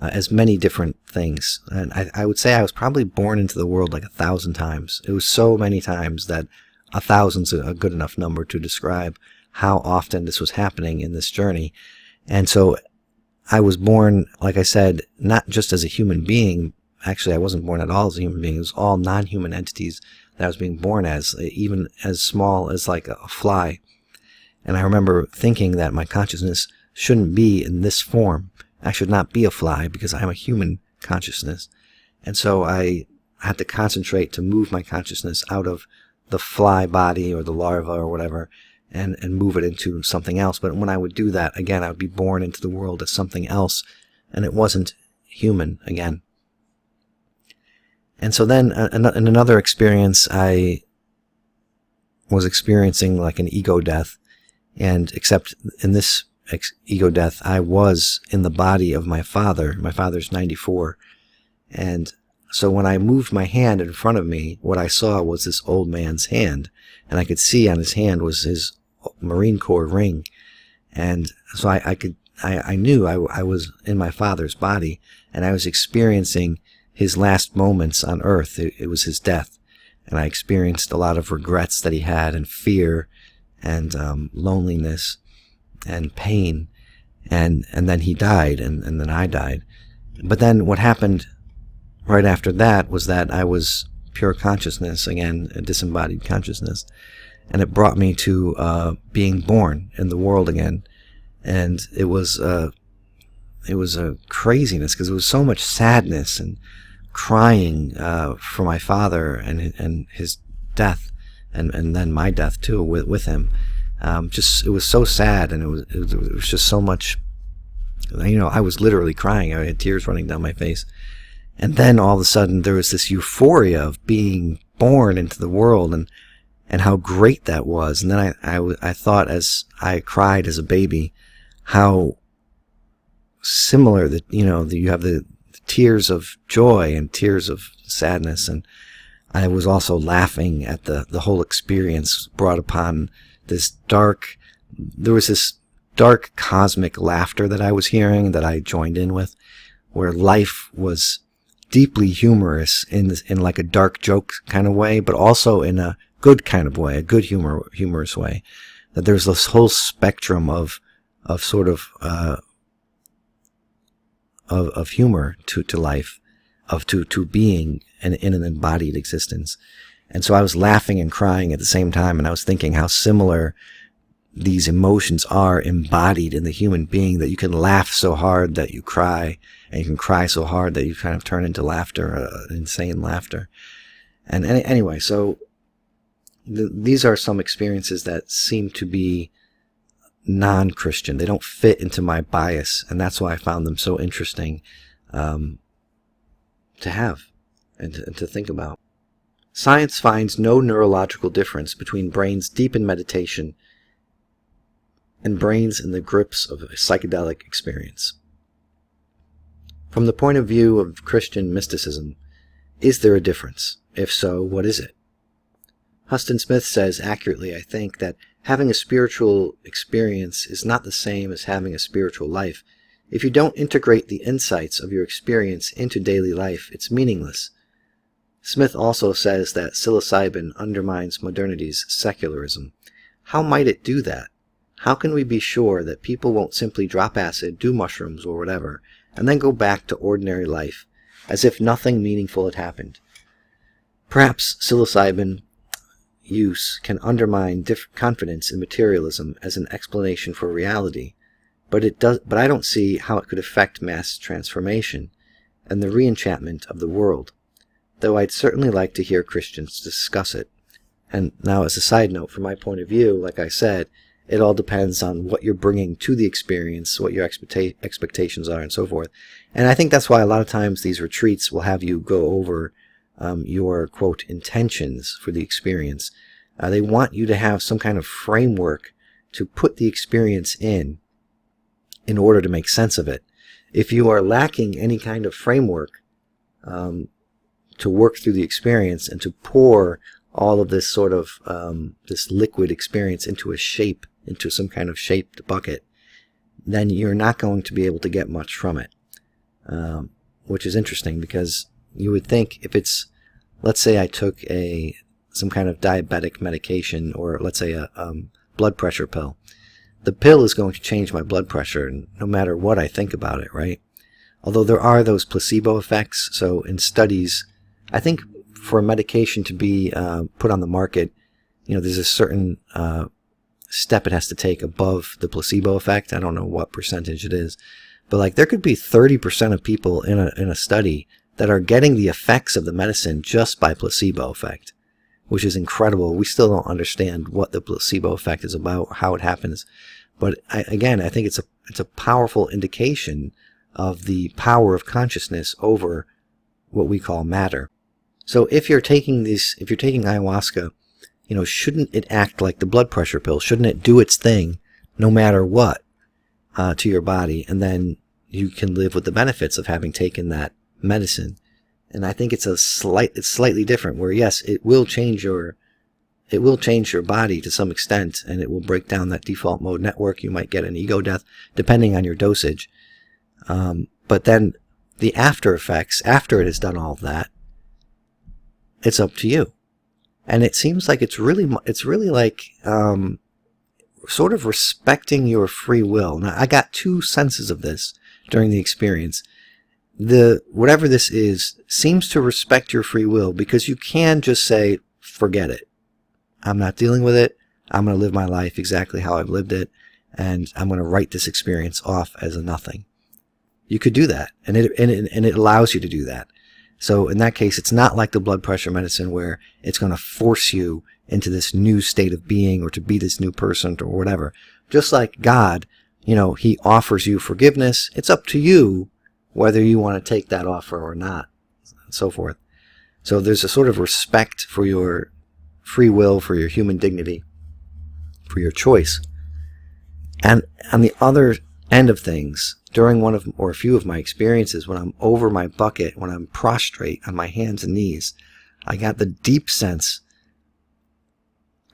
S1: as many different things. And I would say I was probably born into the world like 1,000 times. It was so many times that 1,000's a good enough number to describe how often this was happening in this journey. And so I was born, like I said, not just as a human being. Actually, I wasn't born at all as a human being. It was all non-human entities that I was being born as, even as small as like a fly. And I remember thinking that my consciousness shouldn't be in this form. I should not be a fly because I'm a human consciousness. And so I had to concentrate to move my consciousness out of the fly body or the larva or whatever and move it into something else. But when I would do that, again, I would be born into the world as something else, and it wasn't human again. And so then in another experience, I was experiencing like an ego death, and except in this ego death, I was in the body of my father. My father's 94. And so when I moved my hand in front of me, what I saw was this old man's hand, and I could see on his hand was his Marine Corps ring. And so I knew I was in my father's body, and I was experiencing his last moments on earth. It was his death. And I experienced a lot of regrets that he had, and fear, and loneliness, and pain. And then he died, and then I died. But then what happened right after that was that I was pure consciousness, again, a disembodied consciousness. And it brought me to being born in the world again. And it was a craziness, because it was so much sadness and crying for my father and his death, and then my death too with him. It was so sad, and it was just so much. I was literally crying. I had tears running down my face. And then all of a sudden there was this euphoria of being born into the world, and how great that was. And then I thought, as I cried as a baby, how similar that, you have the tears of joy and tears of sadness. And I was also laughing at the whole experience brought upon there was this dark cosmic laughter that I was hearing, that I joined in with, where life was deeply humorous in like a dark joke kind of way, but also in a good kind of way, a good humorous way. That there's this whole spectrum of sort of humor to life, to being in an embodied existence. And so I was laughing and crying at the same time, and I was thinking how similar these emotions are embodied in the human being, that you can laugh so hard that you cry, and you can cry so hard that you kind of turn into laughter, insane laughter. And anyway, so these are some experiences that seem to be non-Christian. They don't fit into my bias, and that's why I found them so interesting to have and to think about. Science finds no neurological difference between brains deep in meditation and brains in the grips of a psychedelic experience. From the point of view of Christian mysticism, is there a difference? If so, what is it? Huston Smith says accurately, I think, that having a spiritual experience is not the same as having a spiritual life. If you don't integrate the insights of your experience into daily life, it's meaningless. Smith also says that psilocybin undermines modernity's secularism. How might it do that? How can we be sure that people won't simply drop acid, do mushrooms or whatever, and then go back to ordinary life, as if nothing meaningful had happened? Perhaps psilocybin use can undermine confidence in materialism as an explanation for reality, but I don't see how it could affect mass transformation and the re-enchantment of the world, though I'd certainly like to hear Christians discuss it. And now, as a side note, from my point of view, like I said, it all depends on what you're bringing to the experience, what your expectations are, and so forth. And I think that's why a lot of times these retreats will have you go over your, quote, intentions for the experience. They want you to have some kind of framework to put the experience in order to make sense of it. If you are lacking any kind of framework to work through the experience and to pour all of this sort of this liquid experience into a shape, into some kind of shaped bucket, then you're not going to be able to get much from it. Which is interesting, because you would think if it's, let's say I took some kind of diabetic medication, or let's say a blood pressure pill. The pill is going to change my blood pressure no matter what I think about it, right? Although there are those placebo effects. So in studies, I think for a medication to be put on the market, there's a certain step it has to take above the placebo effect. I don't know what percentage it is, but like there could be 30% of people in a study that are getting the effects of the medicine just by placebo effect, which is incredible. We still don't understand what the placebo effect is about, how it happens. But I think it's a powerful indication of the power of consciousness over what we call matter. So if you're taking ayahuasca, shouldn't it act like the blood pressure pill? Shouldn't it do its thing no matter what to your body? And then you can live with the benefits of having taken that medicine. And I think it's slightly different, where yes, it will change your body to some extent, and it will break down that default mode network. You might get an ego death depending on your dosage. But then the after effects, after it has done all of that, it's up to you. And it seems like it's really like sort of respecting your free will. Now, I got two senses of this during the experience. Whatever this is seems to respect your free will, because you can just say, forget it. I'm not dealing with it. I'm going to live my life exactly how I've lived it, and I'm going to write this experience off as a nothing. You could do that, and it allows you to do that. So in that case, it's not like the blood pressure medicine where it's going to force you into this new state of being or to be this new person or whatever. Just like God, He offers you forgiveness. It's up to you whether you want to take that offer or not, and so forth. So there's a sort of respect for your free will, for your human dignity, for your choice. And on the other end of things, during one of or a few of my experiences, when I'm over my bucket, when I'm prostrate on my hands and knees, I got the deep sense,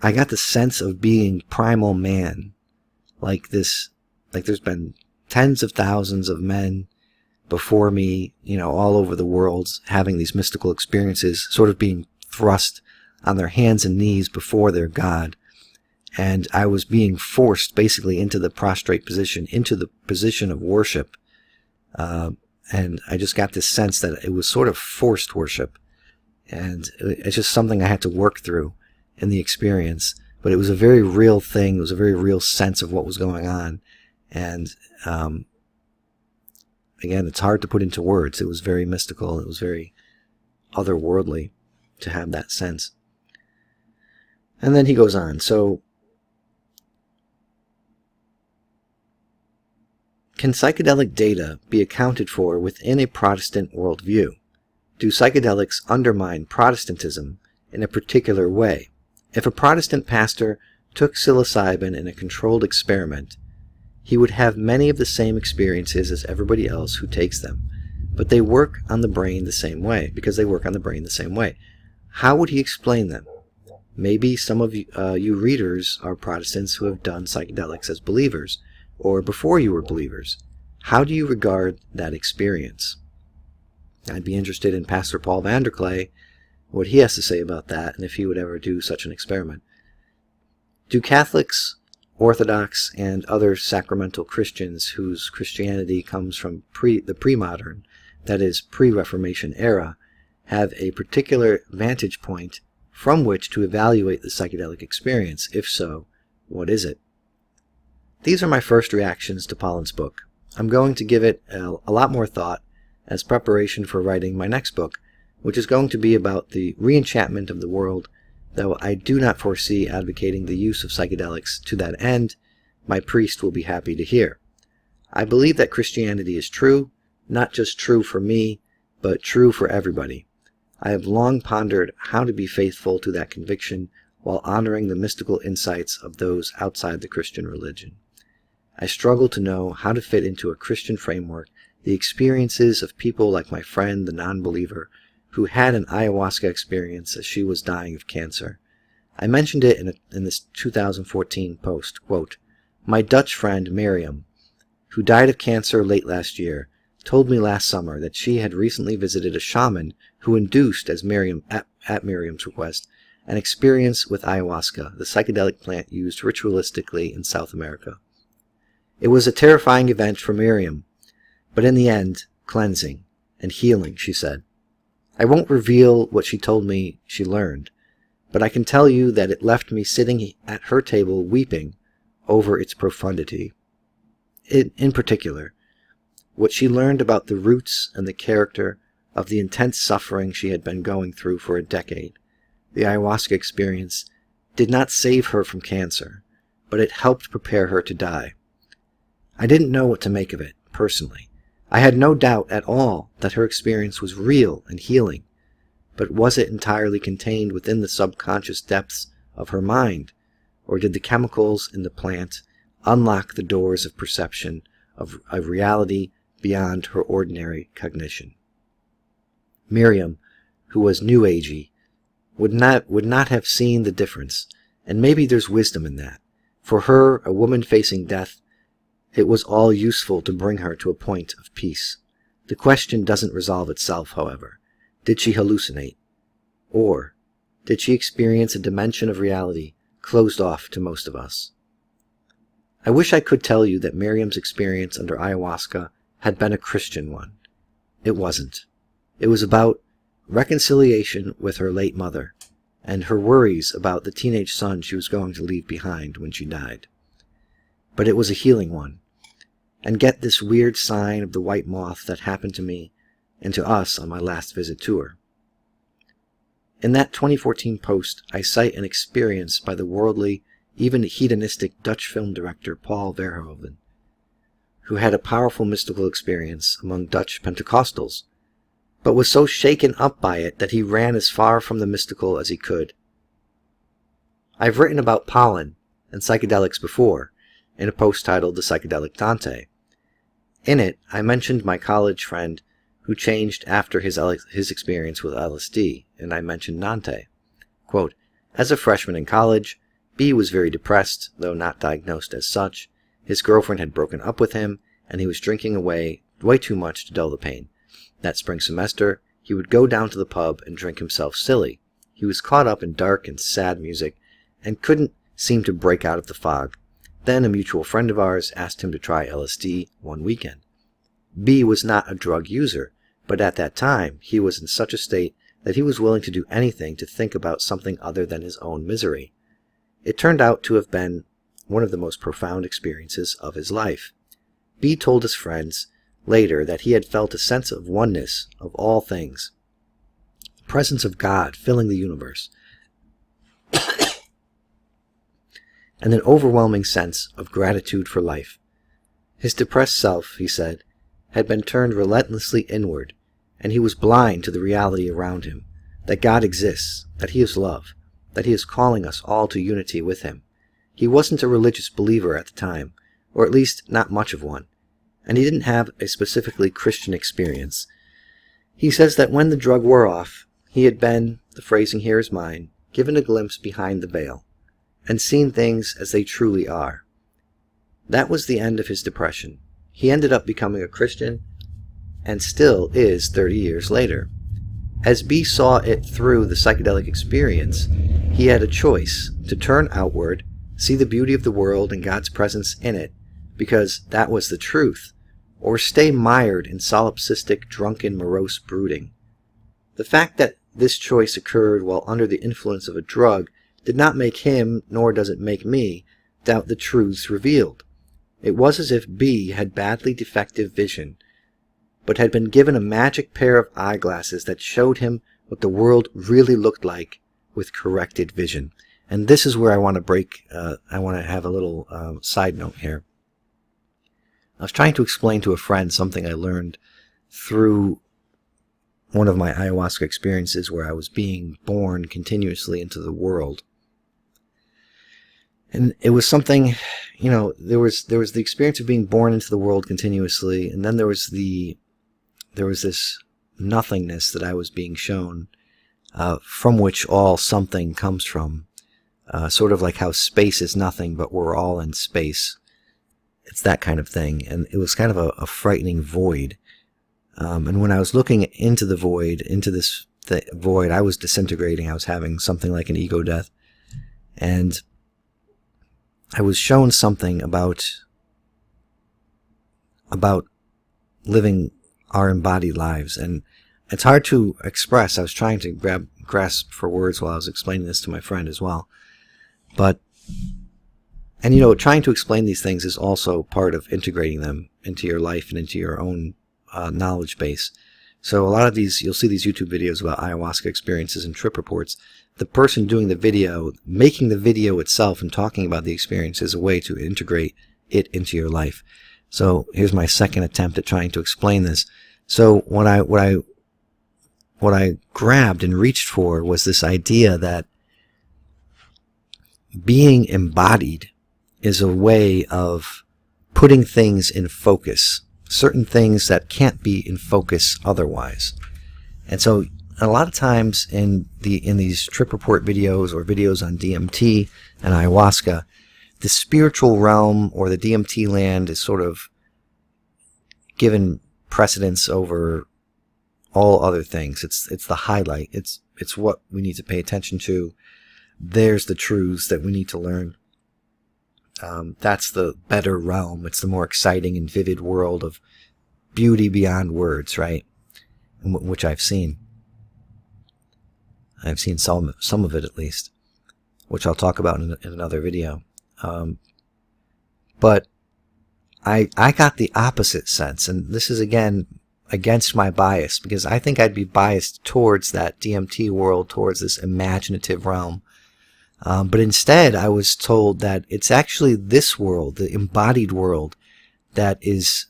S1: I got the sense of being primal man. Like there's been tens of thousands of men before me, all over the world, having these mystical experiences, sort of being thrust on their hands and knees before their God. And I was being forced basically into the prostrate position, into the position of worship. And I just got this sense that it was sort of forced worship. And it's just something I had to work through in the experience. But it was a very real thing. It was a very real sense of what was going on. And again, it's hard to put into words. It was very mystical. It was very otherworldly to have that sense. And then he goes on. So, can psychedelic data be accounted for within a Protestant worldview? Do psychedelics undermine Protestantism in a particular way? If a Protestant pastor took psilocybin in a controlled experiment, he would have many of the same experiences as everybody else who takes them, but they work on the brain the same way, because they work on the brain the same way. How would he explain them? Maybe some of you readers are Protestants who have done psychedelics as believers, or before you were believers. How do you regard that experience? I'd be interested in Pastor Paul Vanderklay, what he has to say about that, and if he would ever do such an experiment. Do Catholics, Orthodox, and other sacramental Christians whose Christianity comes from the pre-modern, that is, pre-Reformation era, have a particular vantage point from which to evaluate the psychedelic experience? If so, what is it? These are my first reactions to Pollan's book. I'm going to give it a lot more thought as preparation for writing my next book, which is going to be about the re-enchantment of the world, though I do not foresee advocating the use of psychedelics to that end. My priest will be happy to hear. I believe that Christianity is true, not just true for me, but true for everybody. I have long pondered how to be faithful to that conviction while honoring the mystical insights of those outside the Christian religion. I struggle to know how to fit into a Christian framework the experiences of people like my friend, the non-believer, who had an ayahuasca experience as she was dying of cancer. I mentioned it in this 2014 post, quote, "My Dutch friend Miriam, who died of cancer late last year, told me last summer that she had recently visited a shaman who induced, at Miriam's request, an experience with ayahuasca, the psychedelic plant used ritualistically in South America. It was a terrifying event for Miriam, but in the end, cleansing and healing," she said. "I won't reveal what she told me she learned, but I can tell you that it left me sitting at her table weeping over its profundity. In particular, what she learned about the roots and the character of the intense suffering she had been going through for a decade. The ayahuasca experience did not save her from cancer, but it helped prepare her to die. I didn't know what to make of it, personally. I had no doubt at all that her experience was real and healing, but was it entirely contained within the subconscious depths of her mind, or did the chemicals in the plant unlock the doors of perception of a reality beyond her ordinary cognition?" Miriam, who was New Agey, would not have seen the difference, and maybe there's wisdom in that. For her, a woman facing death, it was all useful to bring her to a point of peace. The question doesn't resolve itself, however. Did she hallucinate? Or did she experience a dimension of reality closed off to most of us? I wish I could tell you that Miriam's experience under ayahuasca had been a Christian one. It wasn't. It was about reconciliation with her late mother, and her worries about the teenage son she was going to leave behind when she died. But it was a healing one. And get this weird sign of the white moth that happened to me and to us on my last visit to her. In that 2014 post, I cite an experience by the worldly, even hedonistic Dutch film director Paul Verhoeven, who had a powerful mystical experience among Dutch Pentecostals, but was so shaken up by it that he ran as far from the mystical as he could. I've written about Pollan and psychedelics before, in a post titled The Psychedelic Dante. In it, I mentioned my college friend who changed after his experience with LSD, and I mentioned Dante. Quote, "As a freshman in college, B was very depressed, though not diagnosed as such. His girlfriend had broken up with him, and he was drinking way too much to dull the pain. That spring semester, he would go down to the pub and drink himself silly. He was caught up in dark and sad music, and couldn't seem to break out of the fog. Then a mutual friend of ours asked him to try LSD one weekend. B was not a drug user, but at that time he was in such a state that he was willing to do anything to think about something other than his own misery. It turned out to have been one of the most profound experiences of his life. B told his friends later that he had felt a sense of oneness of all things, the presence of God filling the universe, and an overwhelming sense of gratitude for life. His depressed self, he said, had been turned relentlessly inward, and he was blind to the reality around him, that God exists, that he is love, that he is calling us all to unity with him. He wasn't a religious believer at the time, or at least not much of one, and he didn't have a specifically Christian experience. He says that when the drug wore off, he had been, the phrasing here is mine, given a glimpse behind the veil, and seen things as they truly are. That was the end of his depression. He ended up becoming a Christian, and still is 30 years later. As B saw it through the psychedelic experience, he had a choice to turn outward, see the beauty of the world and God's presence in it, because that was the truth, or stay mired in solipsistic, drunken, morose brooding. The fact that this choice occurred while under the influence of a drug did not make him, nor does it make me, doubt the truths revealed. It was as if B had badly defective vision, but had been given a magic pair of eyeglasses that showed him what the world really looked like with corrected vision. And this is where I want to break, I want to have a little side note here. I was trying to explain to a friend something I learned through one of my ayahuasca experiences where I was being born continuously into the world. And it was something, there was the experience of being born into the world continuously, and then there was this nothingness that I was being shown, from which all something comes from. Sort of like how space is nothing, but we're all in space. It's that kind of thing. And it was kind of a frightening void. And when I was looking into the void, I was disintegrating. I was having something like an ego death. And I was shown something about living our embodied lives. And it's hard to express. I was trying to grasp for words while I was explaining this to my friend as well. And trying to explain these things is also part of integrating them into your life and into your own knowledge base. So a lot of these, you'll see these YouTube videos about ayahuasca experiences and trip reports. The person doing the video, making the video itself and talking about the experience is a way to integrate it into your life. So here's my second attempt at trying to explain this. So what I grabbed and reached for was this idea that being embodied is a way of putting things in focus, certain things that can't be in focus otherwise. And so a lot of times in these trip report videos or videos on DMT and ayahuasca, the spiritual realm or the DMT land is sort of given precedence over all other things. It's the highlight. It's what we need to pay attention to. There's the truths that we need to learn. That's the better realm. It's the more exciting and vivid world of beauty beyond words, right? Which I've seen. I've seen some of it at least, which I'll talk about in another video. But I got the opposite sense, and this is again against my bias, because I think I'd be biased towards that DMT world, towards this imaginative realm. But instead, I was told that it's actually this world, the embodied world, that is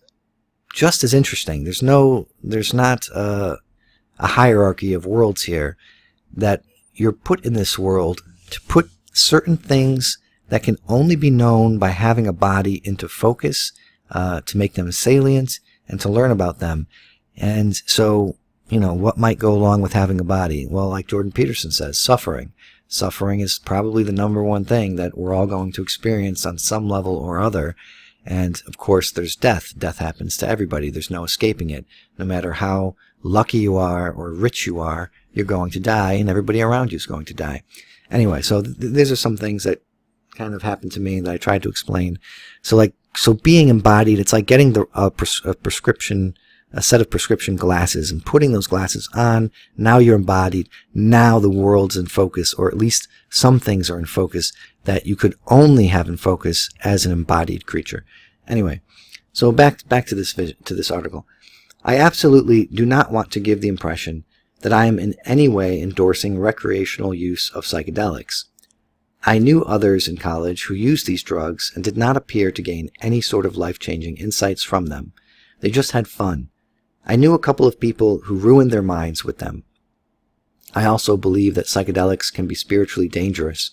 S1: just as interesting. There's not a hierarchy of worlds here. That you're put in this world to put certain things that can only be known by having a body into focus, to make them salient, and to learn about them. And so, what might go along with having a body? Well, like Jordan Peterson says, suffering. Suffering is probably the number one thing that we're all going to experience on some level or other. And, of course, there's death. Death happens to everybody. There's no escaping it. No matter how lucky you are or rich you are, you're going to die, and everybody around you is going to die. Anyway, so these are some things that kind of happened to me that I tried to explain. So being embodied, it's like getting a set of prescription glasses and putting those glasses on. Now you're embodied. Now the world's in focus, or at least some things are in focus that you could only have in focus as an embodied creature. Anyway, so back to this article. I absolutely do not want to give the impression that I am in any way endorsing recreational use of psychedelics. I knew others in college who used these drugs and did not appear to gain any sort of life-changing insights from them. They just had fun. I knew a couple of people who ruined their minds with them. I also believe that psychedelics can be spiritually dangerous,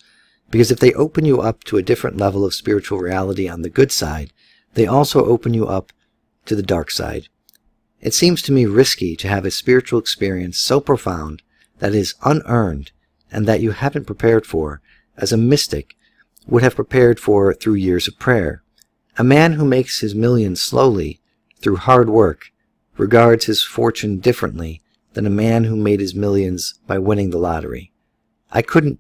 S1: because if they open you up to a different level of spiritual reality on the good side, they also open you up to the dark side. It seems to me risky to have a spiritual experience so profound that it is unearned and that you haven't prepared for, as a mystic would have prepared for through years of prayer. A man who makes his millions slowly, through hard work, regards his fortune differently than a man who made his millions by winning the lottery. I could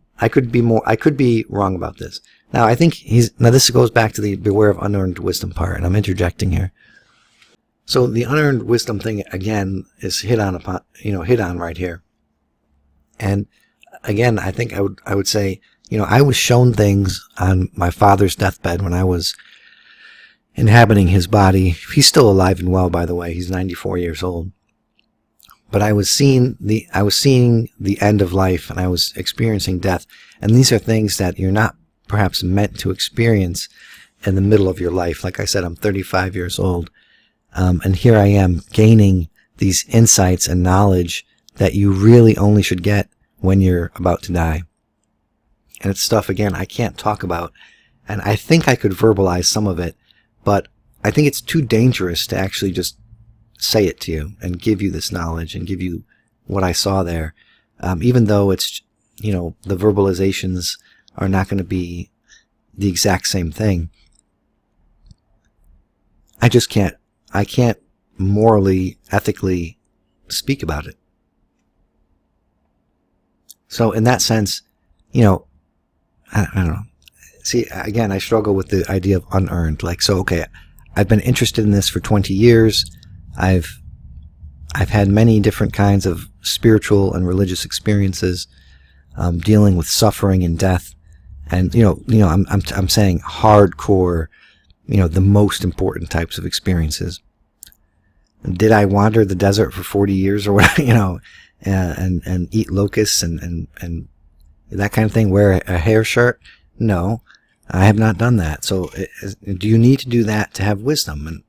S1: be wrong about this. Now, I think this goes back to the beware of unearned wisdom part, and I'm interjecting here. So the unearned wisdom thing, again, is hit on right here. And again, I think I would say, I was shown things on my father's deathbed when I was inhabiting his body. He's still alive and well, by the way. He's 94 years old. But I was seeing the end of life, and I was experiencing death. And these are things that you're not perhaps meant to experience in the middle of your life. Like I said, I'm 35 years old. And here I am gaining these insights and knowledge that you really only should get when you're about to die. And it's stuff, again, I can't talk about. And I think I could verbalize some of it, but I think it's too dangerous to actually just say it to you and give you this knowledge and give you what I saw there, even though it's, the verbalizations are not going to be the exact same thing. I can't morally, ethically speak about it. So in that sense, I don't know. See, again, I struggle with the idea of unearned. Okay, I've been interested in this for 20 years. I've had many different kinds of spiritual and religious experiences, dealing with suffering and death, and I'm saying hardcore, the most important types of experiences. Did I wander the desert for 40 years or whatever, and eat locusts and that kind of thing? Wear a hair shirt? No, I have not done that. So, do you need to do that to have wisdom?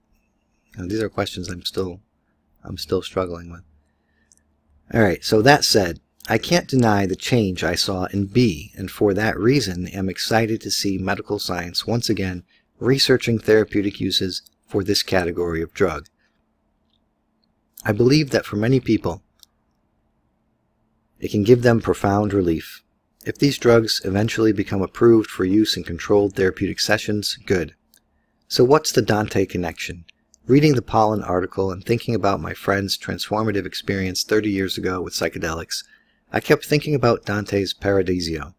S1: And these are questions I'm still struggling with. All right. So that said, I can't deny the change I saw in B, and for that reason am excited to see medical science once again researching therapeutic uses for this category of drug. I believe that for many people, it can give them profound relief. If these drugs eventually become approved for use in controlled therapeutic sessions, good. So what's the Dante connection? Reading the Pollan article and thinking about my friend's transformative experience 30 years ago with psychedelics, I kept thinking about Dante's Paradiso,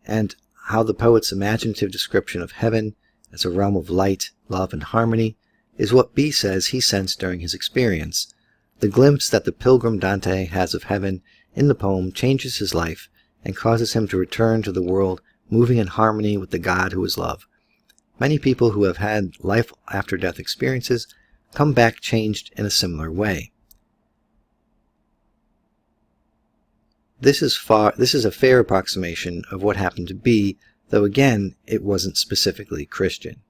S1: and how the poet's imaginative description of heaven as a realm of light, love, and harmony is what B says he sensed during his experience. The glimpse that the pilgrim Dante has of heaven in the poem changes his life and causes him to return to the world moving in harmony with the God who is love. Many people who have had life after death experiences come back changed in a similar way. This is a fair approximation of what happened to B, though again, it wasn't specifically Christian.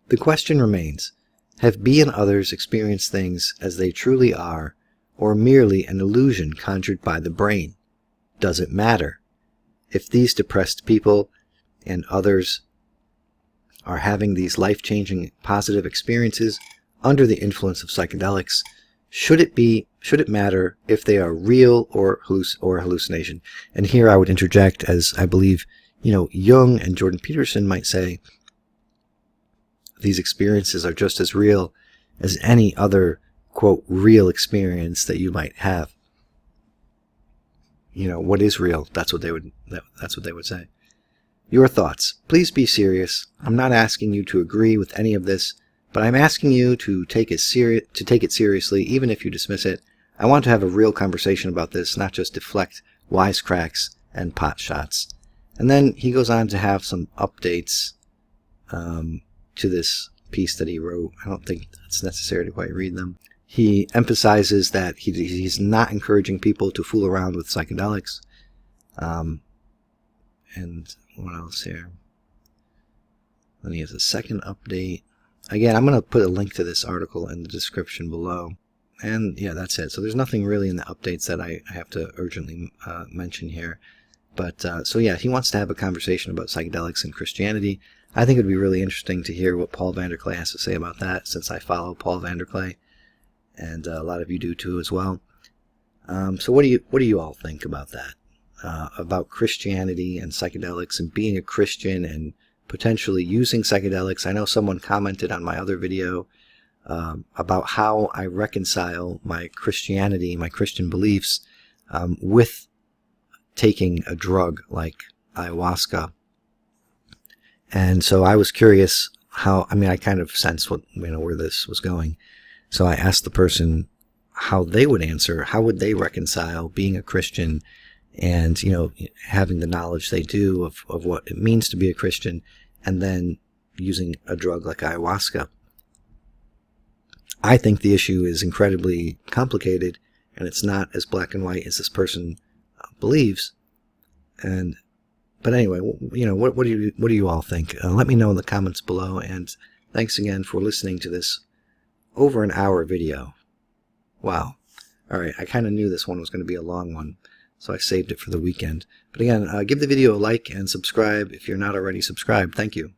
S1: The question remains, have B and others experienced things as they truly are, or merely an illusion conjured by the brain? Does it matter? If these depressed people and others are having these life-changing positive experiences under the influence of psychedelics, should it matter if they are real or hallucination? And here I would interject, as I believe, Jung and Jordan Peterson might say, these experiences are just as real as any other, quote, real experience that you might have. What is real? That's what they would say. Your thoughts. Please be serious. I'm not asking you to agree with any of this, but I'm asking you to take it seriously, even if you dismiss it. I want to have a real conversation about this, not just deflect wisecracks and pot shots. And then he goes on to have some updates to this piece that he wrote. I don't think it's necessary to quite read them. He emphasizes that he's not encouraging people to fool around with psychedelics. And what else here? Then he has a second update. Again, I'm going to put a link to this article in the description below. And yeah, that's it. So there's nothing really in the updates that I have to urgently mention here. But so yeah, he wants to have a conversation about psychedelics and Christianity. I think it would be really interesting to hear what Paul Vanderklay has to say about that, since I follow Paul Vanderklay, and a lot of you do too as well. So what do you all think about that? About Christianity and psychedelics and being a Christian and potentially using psychedelics. I know someone commented on my other video about how I reconcile my Christianity, my Christian beliefs, with taking a drug like ayahuasca. And so I was curious I kind of sensed where this was going. So I asked the person how they would answer, how would they reconcile being a Christian and, having the knowledge they do of what it means to be a Christian, and then using a drug like ayahuasca. I think the issue is incredibly complicated, and it's not as black and white as this person believes. But anyway, what do you all think? Let me know in the comments below, and thanks again for listening to this over an hour video. Wow. All right, I kind of knew this one was going to be a long one, so I saved it for the weekend. But again, give the video a like and subscribe if you're not already subscribed. Thank you.